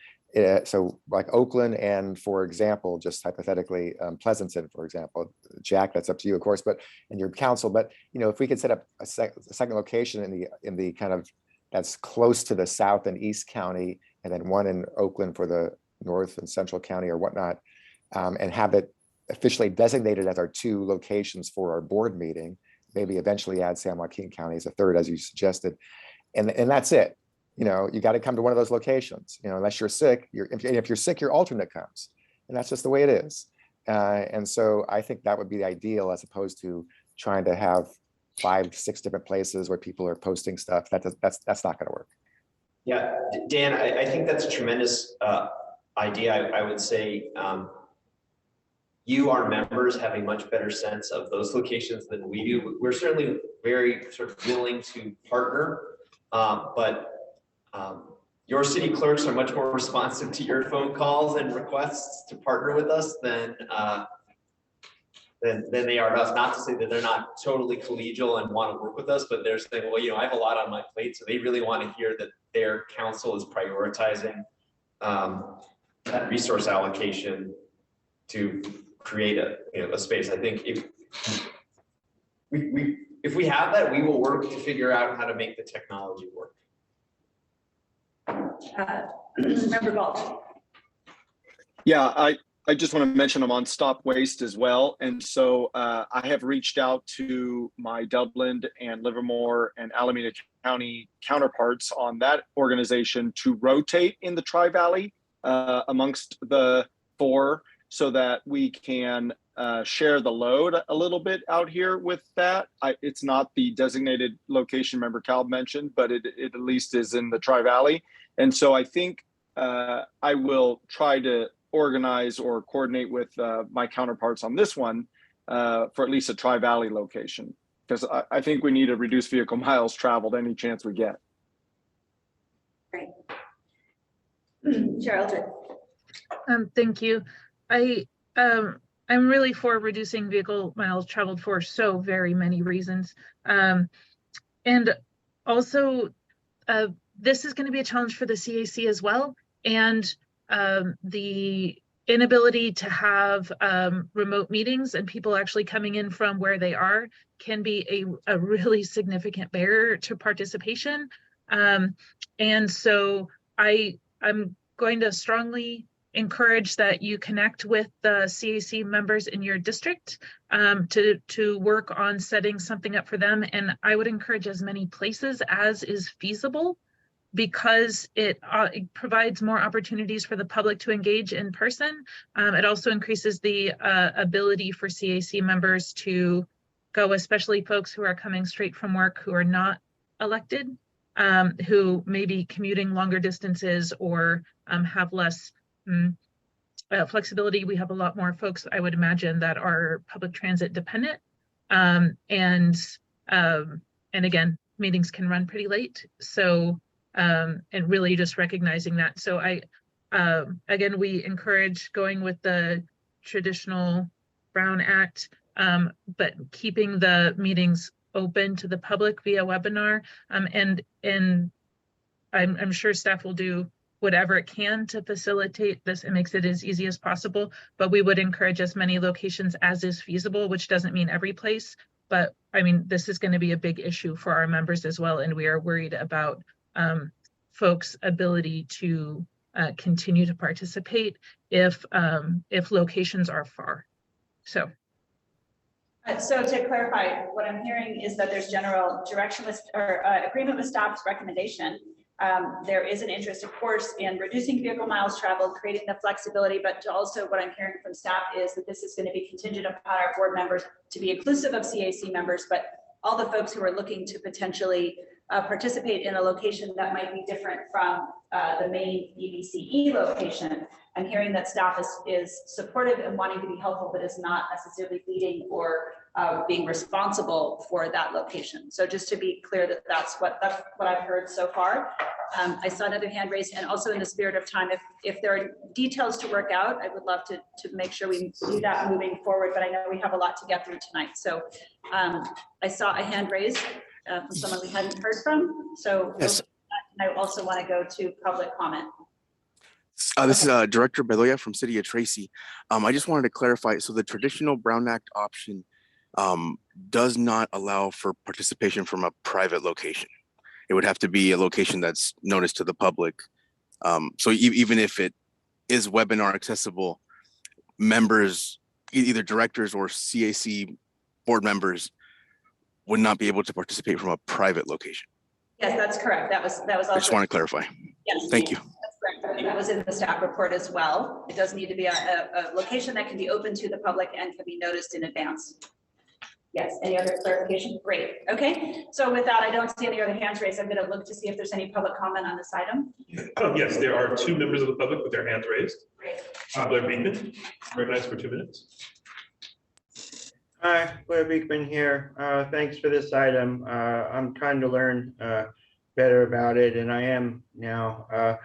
So like Oakland and, for example, just hypothetically, Pleasanton, for example. Jack, that's up to you, of course, and your council. But if we could set up a second location in the kind of that's close to the South and East County, and then one in Oakland for the North and Central County or whatnot, and have it officially designated as our 2 locations for our board meeting. Maybe eventually add San Joaquin County as a third, as you suggested, and that's it. You got to come to one of those locations. Unless you're sick, if you're sick, your alternate comes, and that's just the way it is. And so I think that would be the ideal, as opposed to trying to have 5, 6 different places where people are posting stuff. That's not going to work. Yeah, Dan, I think that's a tremendous idea. I would say you, our members, have a much better sense of those locations than we do. We're certainly very sort of willing to partner, but your city clerks are much more responsive to your phone calls and requests to partner with us than they are to us. Not to say that they're not totally collegial and want to work with us, but they're saying, well, I have a lot on my plate, so they really want to hear that their council is prioritizing that resource allocation to create a space. I think if we have that, we will work to figure out how to make the technology work. Member Galt. Yeah, I just want to mention I'm on Stop Waste as well. And so I have reached out to my Dublin and Livermore and Alameda County counterparts on that organization to rotate in the Tri-Valley amongst the 4, so that we can share the load a little bit out here with that. It's not the designated location Member Kalb mentioned, but it at least is in the Tri-Valley. And so I think I will try to organize or coordinate with my counterparts on this one for at least a Tri-Valley location? Because I think we need to reduce vehicle miles traveled any chance we get. Chair Eldred. Thank you. I'm really for reducing vehicle miles traveled for so very many reasons. And also, this is going to be a challenge for the CAC as well. And the inability to have remote meetings and people actually coming in from where they are can be a really significant barrier to participation. And so I'm going to strongly encourage that you connect with the CAC members in your district to work on setting something up for them. And I would encourage as many places as is feasible, because it provides more opportunities for the public to engage in person. It also increases the ability for CAC members to go, especially folks who are coming straight from work who are not elected, who may be commuting longer distances or have less flexibility. We have a lot more folks, I would imagine, that are public transit dependent. And again, meetings can run pretty late. So, and really just recognizing that. So again, we encourage going with the traditional Brown Act, but keeping the meetings open to the public via webinar. And I'm sure staff will do whatever it can to facilitate this and makes it as easy as possible, but we would encourage as many locations as is feasible, which doesn't mean every place, but I mean, this is going to be a big issue for our members as well. And we are worried about folks' ability to continue to participate if locations are far. So to clarify, what I'm hearing is that there's general direction or agreement with staff's recommendation. There is an interest, of course, in reducing vehicle miles traveled, creating the flexibility, but also what I'm hearing from staff is that this is going to be contingent upon our board members to be inclusive of CAC members, but all the folks who are looking to potentially participate in a location that might be different from the main EBCE location. I'm hearing that staff is supportive and wanting to be helpful, but is not necessarily leading or being responsible for that location. So just to be clear that that's what I've heard so far. I saw another hand raised, and also in the spirit of time, if there are details to work out, I would love to make sure we do that moving forward, but I know we have a lot to get through tonight. So I saw a hand raised from someone we hadn't heard from. So yes. I also want to go to public comment. This is Director Bedoya from City of Tracy. I just wanted to clarify. So the traditional Brown Act option does not allow for participation from a private location. It would have to be a location that's noticed to the public. So even if it is webinar accessible, members, either directors or CAC board members, would not be able to participate from a private location. Yes, that's correct. That was also. I just want to clarify. Yes. Thank you. That's correct. That was in the staff report as well. It does need to be a location that can be open to the public and can be noticed in advance. Yes, any other clarification? Great. Okay, so with that, I don't see any other hands raised. I'm going to look to see if there's any public comment on this item. Yes, there are two members of the public with their hands raised. Great. Blair Beekman, recognized for 2 minutes. Hi, Blair Beekman here. Thanks for this item. I'm trying to learn better about it, and I am now.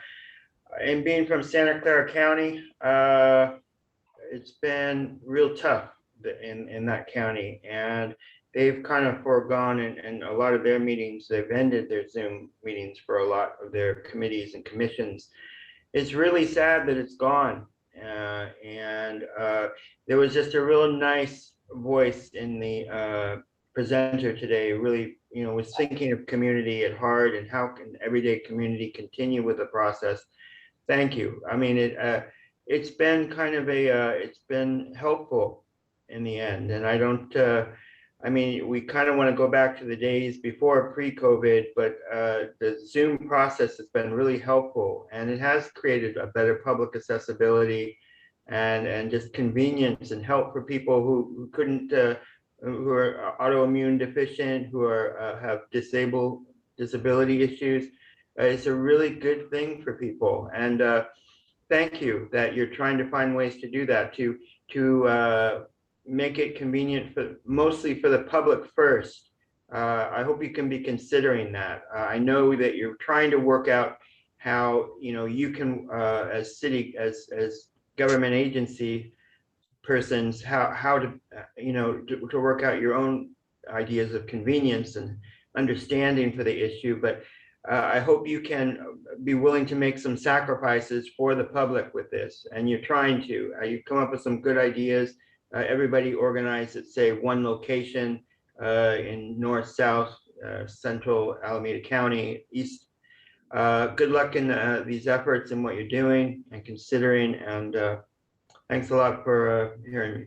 And being from Santa Clara County, it's been real tough in that county, and they've kind of foregone in a lot of their meetings. They've ended their Zoom meetings for a lot of their committees and commissions. It's really sad that it's gone, and there was just a real nice voice in the presenter today. Really, was thinking of community at heart and how can everyday community continue with the process. Thank you. I mean, it's been kind of it's been helpful in the end. And I don't, I mean, we kind of want to go back to the days before pre-COVID, but the Zoom process has been really helpful, and it has created a better public accessibility and just convenience and help for people who couldn't, who are autoimmune deficient, who are have disability issues. It's a really good thing for people, and thank you that you're trying to find ways to do that, to make it convenient mostly for the public first. I hope you can be considering that. I know that you're trying to work out how, you can, as government agency persons, how to, to work out your own ideas of convenience and understanding for the issue. But I hope you can be willing to make some sacrifices for the public with this, and you're trying to. You've come up with some good ideas. Everybody organized at, say, one location in north, south, central Alameda County, east. Good luck in these efforts and what you're doing and considering, and thanks a lot for hearing me.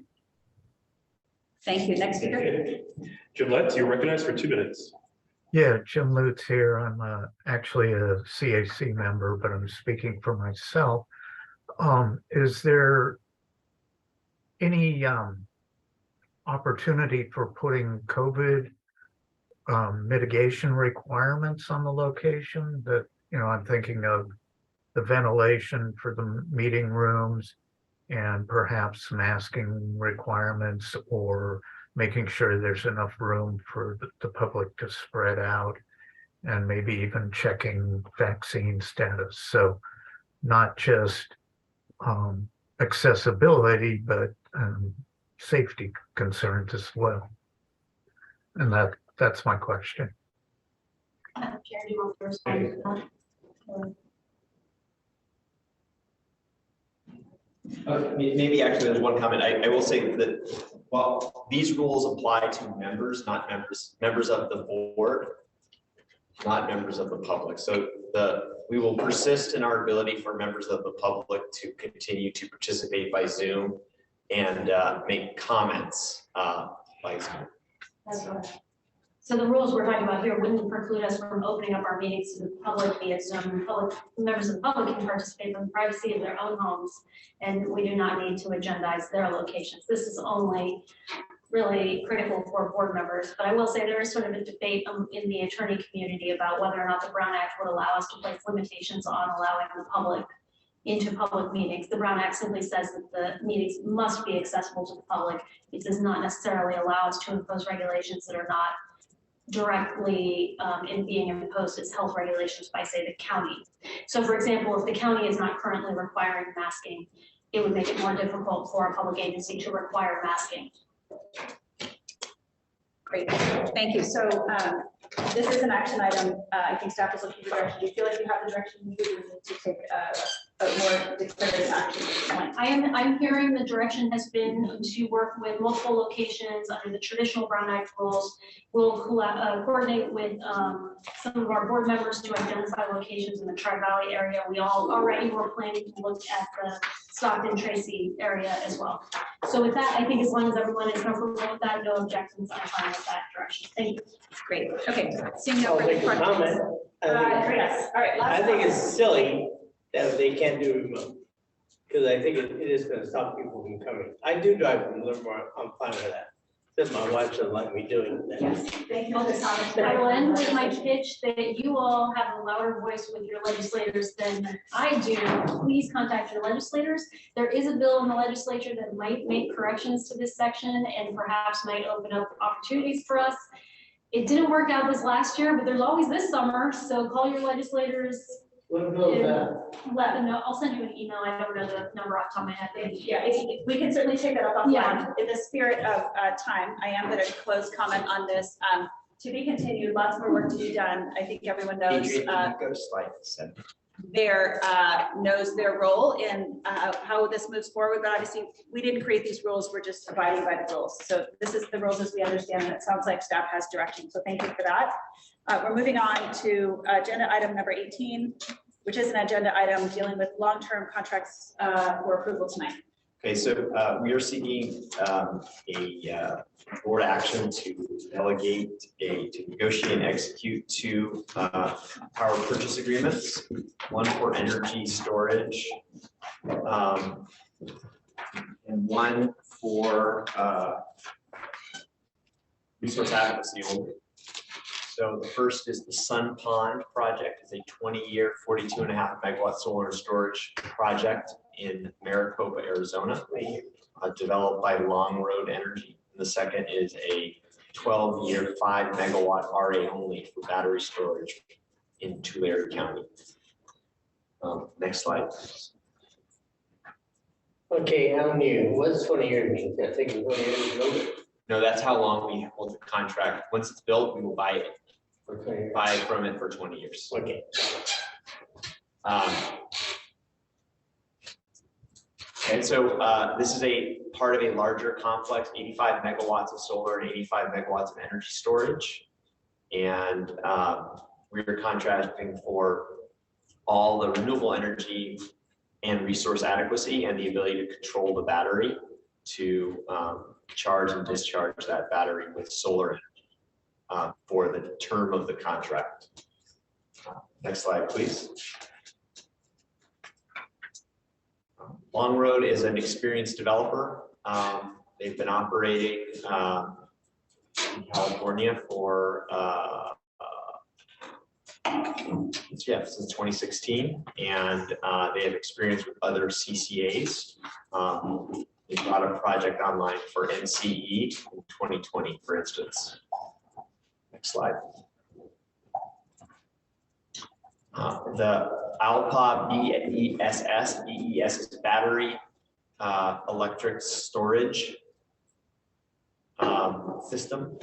Thank you. Next speaker. Jim Lutz, you're recognized for 2 minutes. Yeah, Jim Lutz here. I'm actually a CAC member, but I'm speaking for myself. Is there any opportunity for putting COVID mitigation requirements on the location? That, I'm thinking of the ventilation for the meeting rooms and perhaps masking requirements, or making sure there's enough room for the public to spread out, and maybe even checking vaccine status. So not just accessibility, but safety concerns as well. And that's my question. Chair, do you want to respond to that? Maybe actually there's one comment. I will say that, well, these rules apply to members, not members of the board, not members of the public. So we will persist in our ability for members of the public to continue to participate by Zoom and make comments by Zoom. That's right. So the rules we're talking about here wouldn't preclude us from opening up our meetings to the public via Zoom. Members of the public can participate from the privacy of their own homes, and we do not need to agendize their locations. This is only really critical for board members. But I will say there is sort of a debate in the attorney community about whether or not the Brown Act would allow us to place limitations on allowing the public into public meetings. The Brown Act simply says that the meetings must be accessible to the public. It does not necessarily allow us to impose regulations that are not directly in being imposed as health regulations by, say, the county. So for example, if the county is not currently requiring masking, it would make it more difficult for a public agency to require masking. Great, thank you. So this is an action item. I think staff is looking for direction. Do you feel like you have the direction you need to take a more declarative action at this point? I'm hearing the direction has been to work with multiple locations under the traditional Brown Act rules. We'll coordinate with some of our board members to identify locations in the Tri-Valley area. We all already were planning to look at the Stockton Tracy area as well. So with that, I think as long as everyone is comfortable with that, no objections, I'm fine with that direction. Thank you. Great. Okay. Seeing no I'll further make a questions. comment. Yes. All right. I think it's silly that they can't do remote, because I think it is going to stop people from coming. I do drive from Livermore. I'm fine with that. Just my wife doesn't like me doing that. Yes, thank you. I will end with my pitch that you all have a louder voice with your legislators than I do. Please contact your legislators. There is a bill in the legislature that might make corrections to this section and perhaps might open up opportunities for us. It didn't work out this last year, but there's always this summer. So call your legislators. Let them know that. Let them know. I'll send you an email. I don't know the number off the top of my head. Yeah, we can certainly take that up offline. Yeah. In the spirit of time, I am going to close comment on this. To be continued, lots more work to be done. I think everyone knows knows their role in how this moves forward, but obviously we didn't create these rules, we're just abiding by the rules. So this is the rules as we understand, and it sounds like staff has direction, so thank you for that. We're moving on to agenda item number 18, which is an agenda item dealing with long-term contracts for approval tonight. Okay, so we are seeking a board action to delegate to negotiate and execute two power purchase agreements, one for energy storage and one for resource adequacy. So the first is the Sun Pond project. It's a 20-year, 42.5 megawatt solar storage project in Maricopa, Arizona. developed by Long Road Energy. The second is a 12-year, 5 megawatt RA only for battery storage in Tulare County. Next slide, please. Okay, how new? What's 20 years mean? I think 20 years ago. No, that's how long we hold the contract. Once it's built, we will buy it. Okay. Buy it from it for 20 years. Okay. And so this is a part of a larger complex, 85 megawatts of solar and 85 megawatts of energy storage. And we are contracting for all the renewable energy and resource adequacy and the ability to control the battery to charge and discharge that battery with solar energy for the term of the contract. Next slide, please. Long Road is an experienced developer. They've been operating in California for since 2016, and they have experience with other CCAs. They brought a project online for NCE in 2020, for instance. Next slide. The Alpa BESS is battery electric storage system.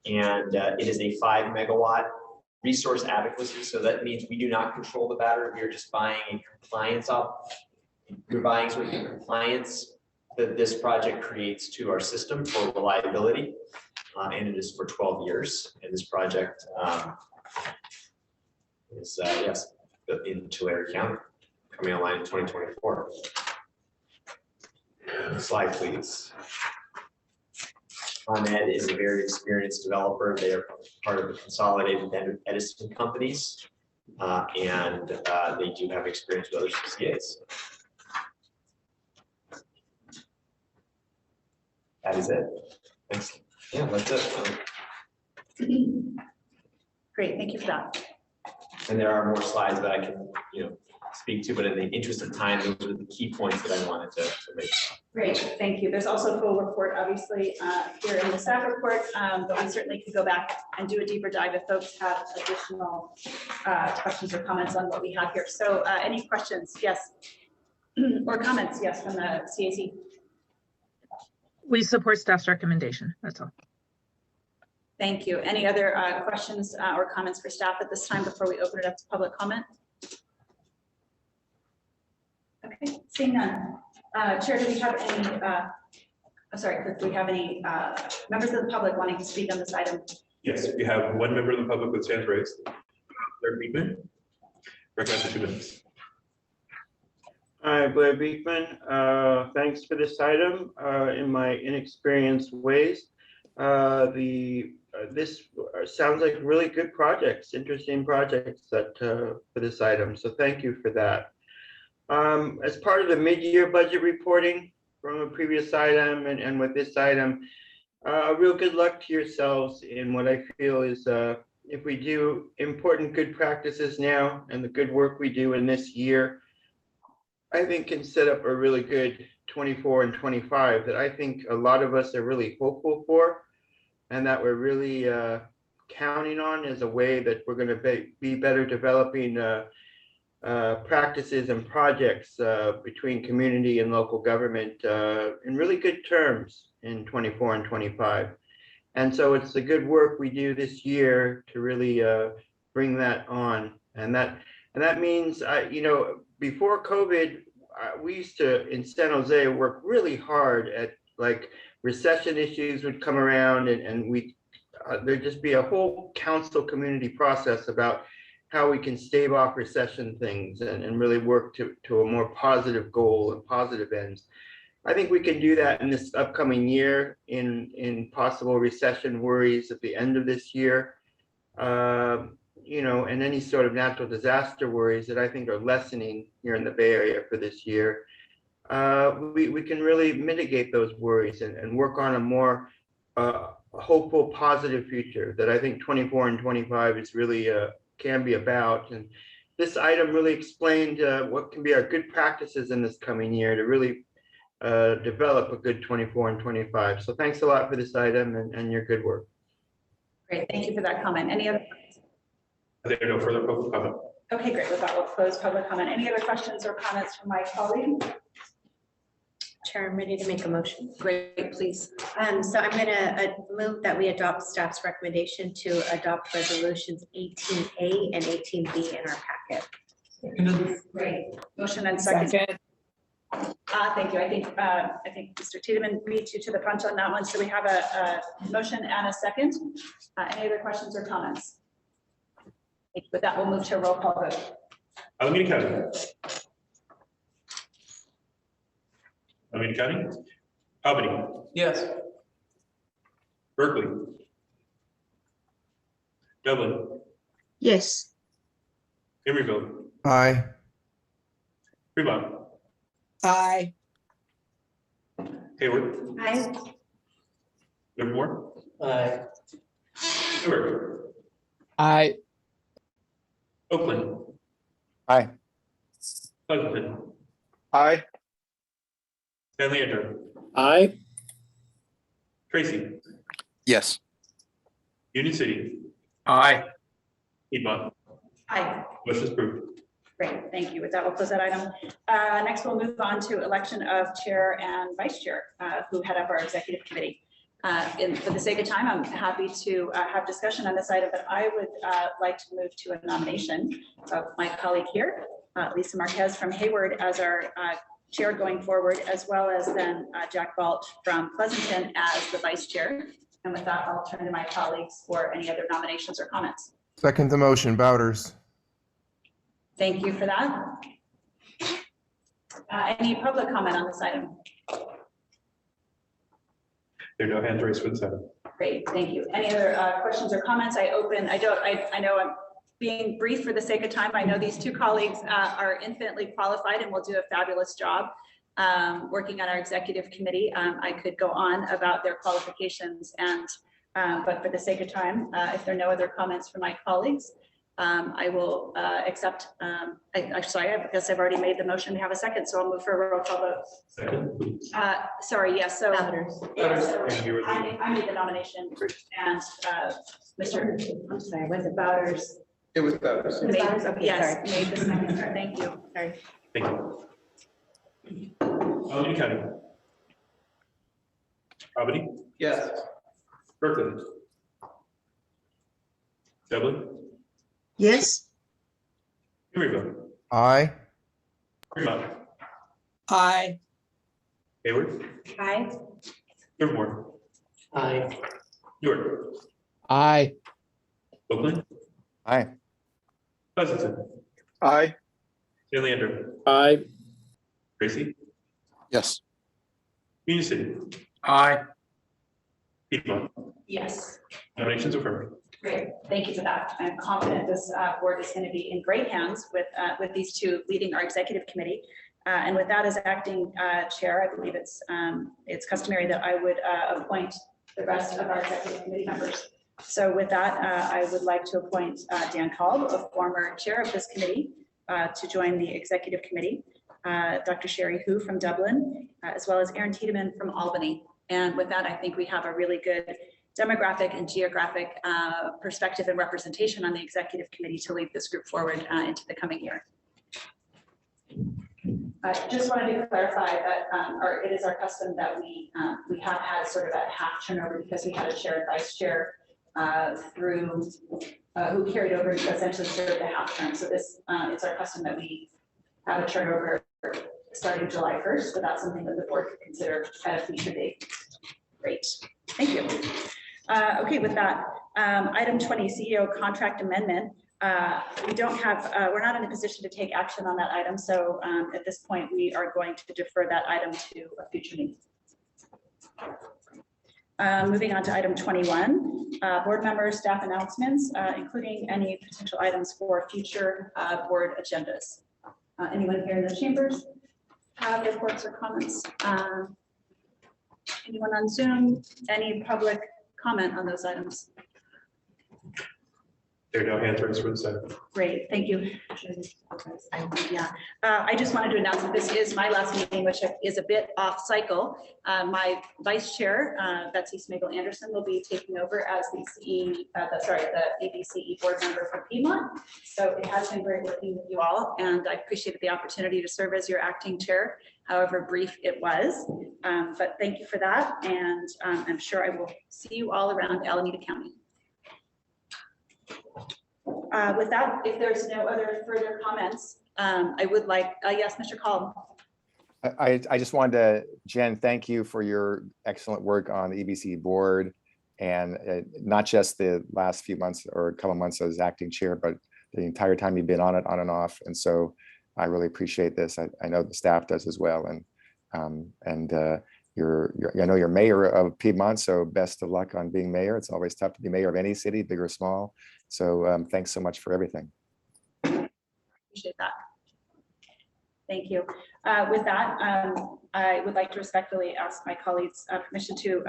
And it is a 5 megawatt resource adequacy. So that means we do not control the battery. We are just buying a compliance You're buying sort of the compliance that this project creates to our system for reliability. And it is for 12 years. And this project is, yes, in Tulare County, coming online in 2024. Slide, please. ComEd is a very experienced developer. They are part of the Consolidated Edison companies, and they do have experience with other CCAs. That is it. Thanks. Yeah, that's it. Great, thank you for that. And there are more slides that I can, speak to, but in the interest of time, those are the key points that I wanted to make. Great, thank you. There's also a full report, obviously, here in the staff report, but we certainly could go back and do a deeper dive if folks have additional questions or comments on what we have here. So any questions? Yes. Or comments? Yes, from the CAC. We support staff's recommendation. That's all. Thank you. Any other questions or comments for staff at this time before we open it up to public comment? Okay, seeing none. Chair, do we have any, do we have any members of the public wanting to speak on this item? Yes, we have one member of the public with hands raised. Blair Beekman. Recommend for 2 minutes. Hi, Blair Beekman. Thanks for this item. In my inexperienced ways, this sounds like really good projects, interesting projects that for this item. So thank you for that. As part of the mid-year budget reporting from a previous item and with this item, real good luck to yourselves in what I feel is if we do important good practices now and the good work we do in this year, I think can set up a really good 24 and 25 that I think a lot of us are really hopeful for, and that we're really counting on as a way that we're going to be better developing practices and projects between community and local government in really good terms in 24 and 25. And so it's the good work we do this year to really bring that on. And that means, before COVID, we used to, in San Jose, work really hard at like recession issues would come around and there'd just be a whole council community process about how we can stave off recession things and really work to a more positive goal and positive ends. I think we can do that in this upcoming year in possible recession worries at the end of this year, and any sort of natural disaster worries that I think are lessening here in the Bay Area for this year. We can really mitigate those worries and work on a more hopeful, positive future that I think 24 and 25 is really can be about. And this item really explained what can be our good practices in this coming year to really develop a good 24 and 25. So thanks a lot for this item and your good work. Great, thank you for that comment. Any other? There are no further public comment. Okay, great. With that, we'll close public comment. Any other questions or comments from my colleague? Chair, I'm ready to make a motion. Great, please. So I'm gonna move that we adopt staff's recommendation to adopt resolutions 18A and 18B in our packet. Great. Motion and second. Thank you. I think Mr. Tiedemann beat you to the punch on that one. So we have a motion and a second. Any other questions or comments? With that, we'll move to a roll call vote. Alameda County. Alameda County. Albany. Yes. Berkeley. Dublin. Yes. Emeryville. Aye. Fremont. Aye. Hayward. Aye. Livermore. Aye. Stewart. Aye. Oakland. Aye. Pleasanton. Aye. San Leandro. Aye. Tracy. Yes. Union City. Aye. Piedmont. Aye. Motion is approved. Great, thank you. With that, we'll close that item. Next, we'll move on to election of chair and vice chair who head up our executive committee. For the sake of time, I'm happy to have discussion on this item, but I would like to move to a nomination of my colleague here, Lisa Marquez from Hayward, as our chair going forward, as well as then Jack Balt from Pleasanton as the vice chair. And with that, I'll turn to my colleagues for any other nominations or comments. Second the motion, Bowders. Thank you for that. Any public comment on this item? There are no hands raised for this item. Great, thank you. Any other questions or comments? I know I'm being brief for the sake of time. I know these two colleagues are infinitely qualified and will do a fabulous job working on our executive committee. I could go on about their qualifications but for the sake of time, if there are no other comments from my colleagues, I will accept, sorry, I guess I've already made the motion. We have a second, so I'll move for a roll call vote. Second. Sorry, yes, so. Bowders. I made the nomination and I'm sorry, was it Bowders? It was Bowders. Yes, made the second. Thank you. Sorry. Thank you. Albany County. Albany. Yes. Berkeley. Dublin. Yes. Emeryville. Aye. Fremont. Aye. Hayward. Aye. Livermore. Aye. Stewart. Aye. Oakland. Aye. Pleasanton. Aye. San Leandro. Aye. Tracy. Yes. Union City. Aye. Piedmont. Yes. Nominations affirmed. Great, thank you for that. I'm confident this board is going to be in great hands with these two leading our executive committee. And with that as acting chair, I believe it's customary that I would appoint the rest of our executive committee members. So with that, I would like to appoint Dan Kolb, a former chair of this committee, to join the executive committee, Dr. Sherry Hu from Dublin, as well as Aaron Tiedemann from Albany. And with that, I think we have a really good demographic and geographic perspective and representation on the executive committee to lead this group forward into the coming year. I just wanted to clarify that it is our custom that we have had sort of a half turnover because we had a chair and vice chair who carried over and essentially served the half term. So this it's our custom that we have a turnover starting July 1st, but that's something that the board could consider at a future date. Great, thank you. Okay, with that, item 20, CEO contract amendment. We're not in a position to take action on that item. So at this point, we are going to defer that item to a future meeting. Moving on to item 21, board members, staff announcements, including any potential items for future board agendas. Anyone here in the chambers have reports or comments? Anyone on Zoom? Any public comment on those items? There are no hands raised for the second. Great, thank you. Yeah, I just wanted to announce that this is my last meeting, which is a bit off cycle. My vice chair, Betsy Smigel Anderson, will be taking over as the the ABCE board member for Piedmont. So it has been great working with you all, and I appreciated the opportunity to serve as your acting chair, however brief it was. But thank you for that, and I'm sure I will see you all around Alameda County. With that, if there's no other further comments, I would like, yes, Mr. Collins. I just wanted to, Jen, thank you for your excellent work on the EBC board, and not just the last few months or a couple of months as acting chair, but the entire time you've been on it, on and off. And so I really appreciate this. I know the staff does as well. And I know you're mayor of Piedmont, so best of luck on being mayor. It's always tough to be mayor of any city, big or small. So thanks so much for everything. Appreciate that. Thank you. With that, I would like to respectfully ask my colleagues permission to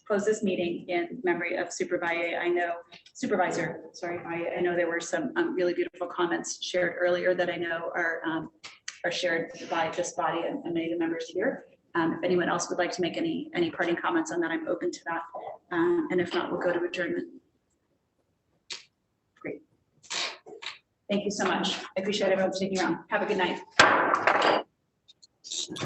close this meeting in memory of Supervisor. I know there were some really beautiful comments shared earlier that I know are shared by this body and many of the members here. If anyone else would like to make any parting comments on that, I'm open to that. And if not, we'll go to adjournment. Great. Thank you so much. I appreciate everyone sticking around. Have a good night.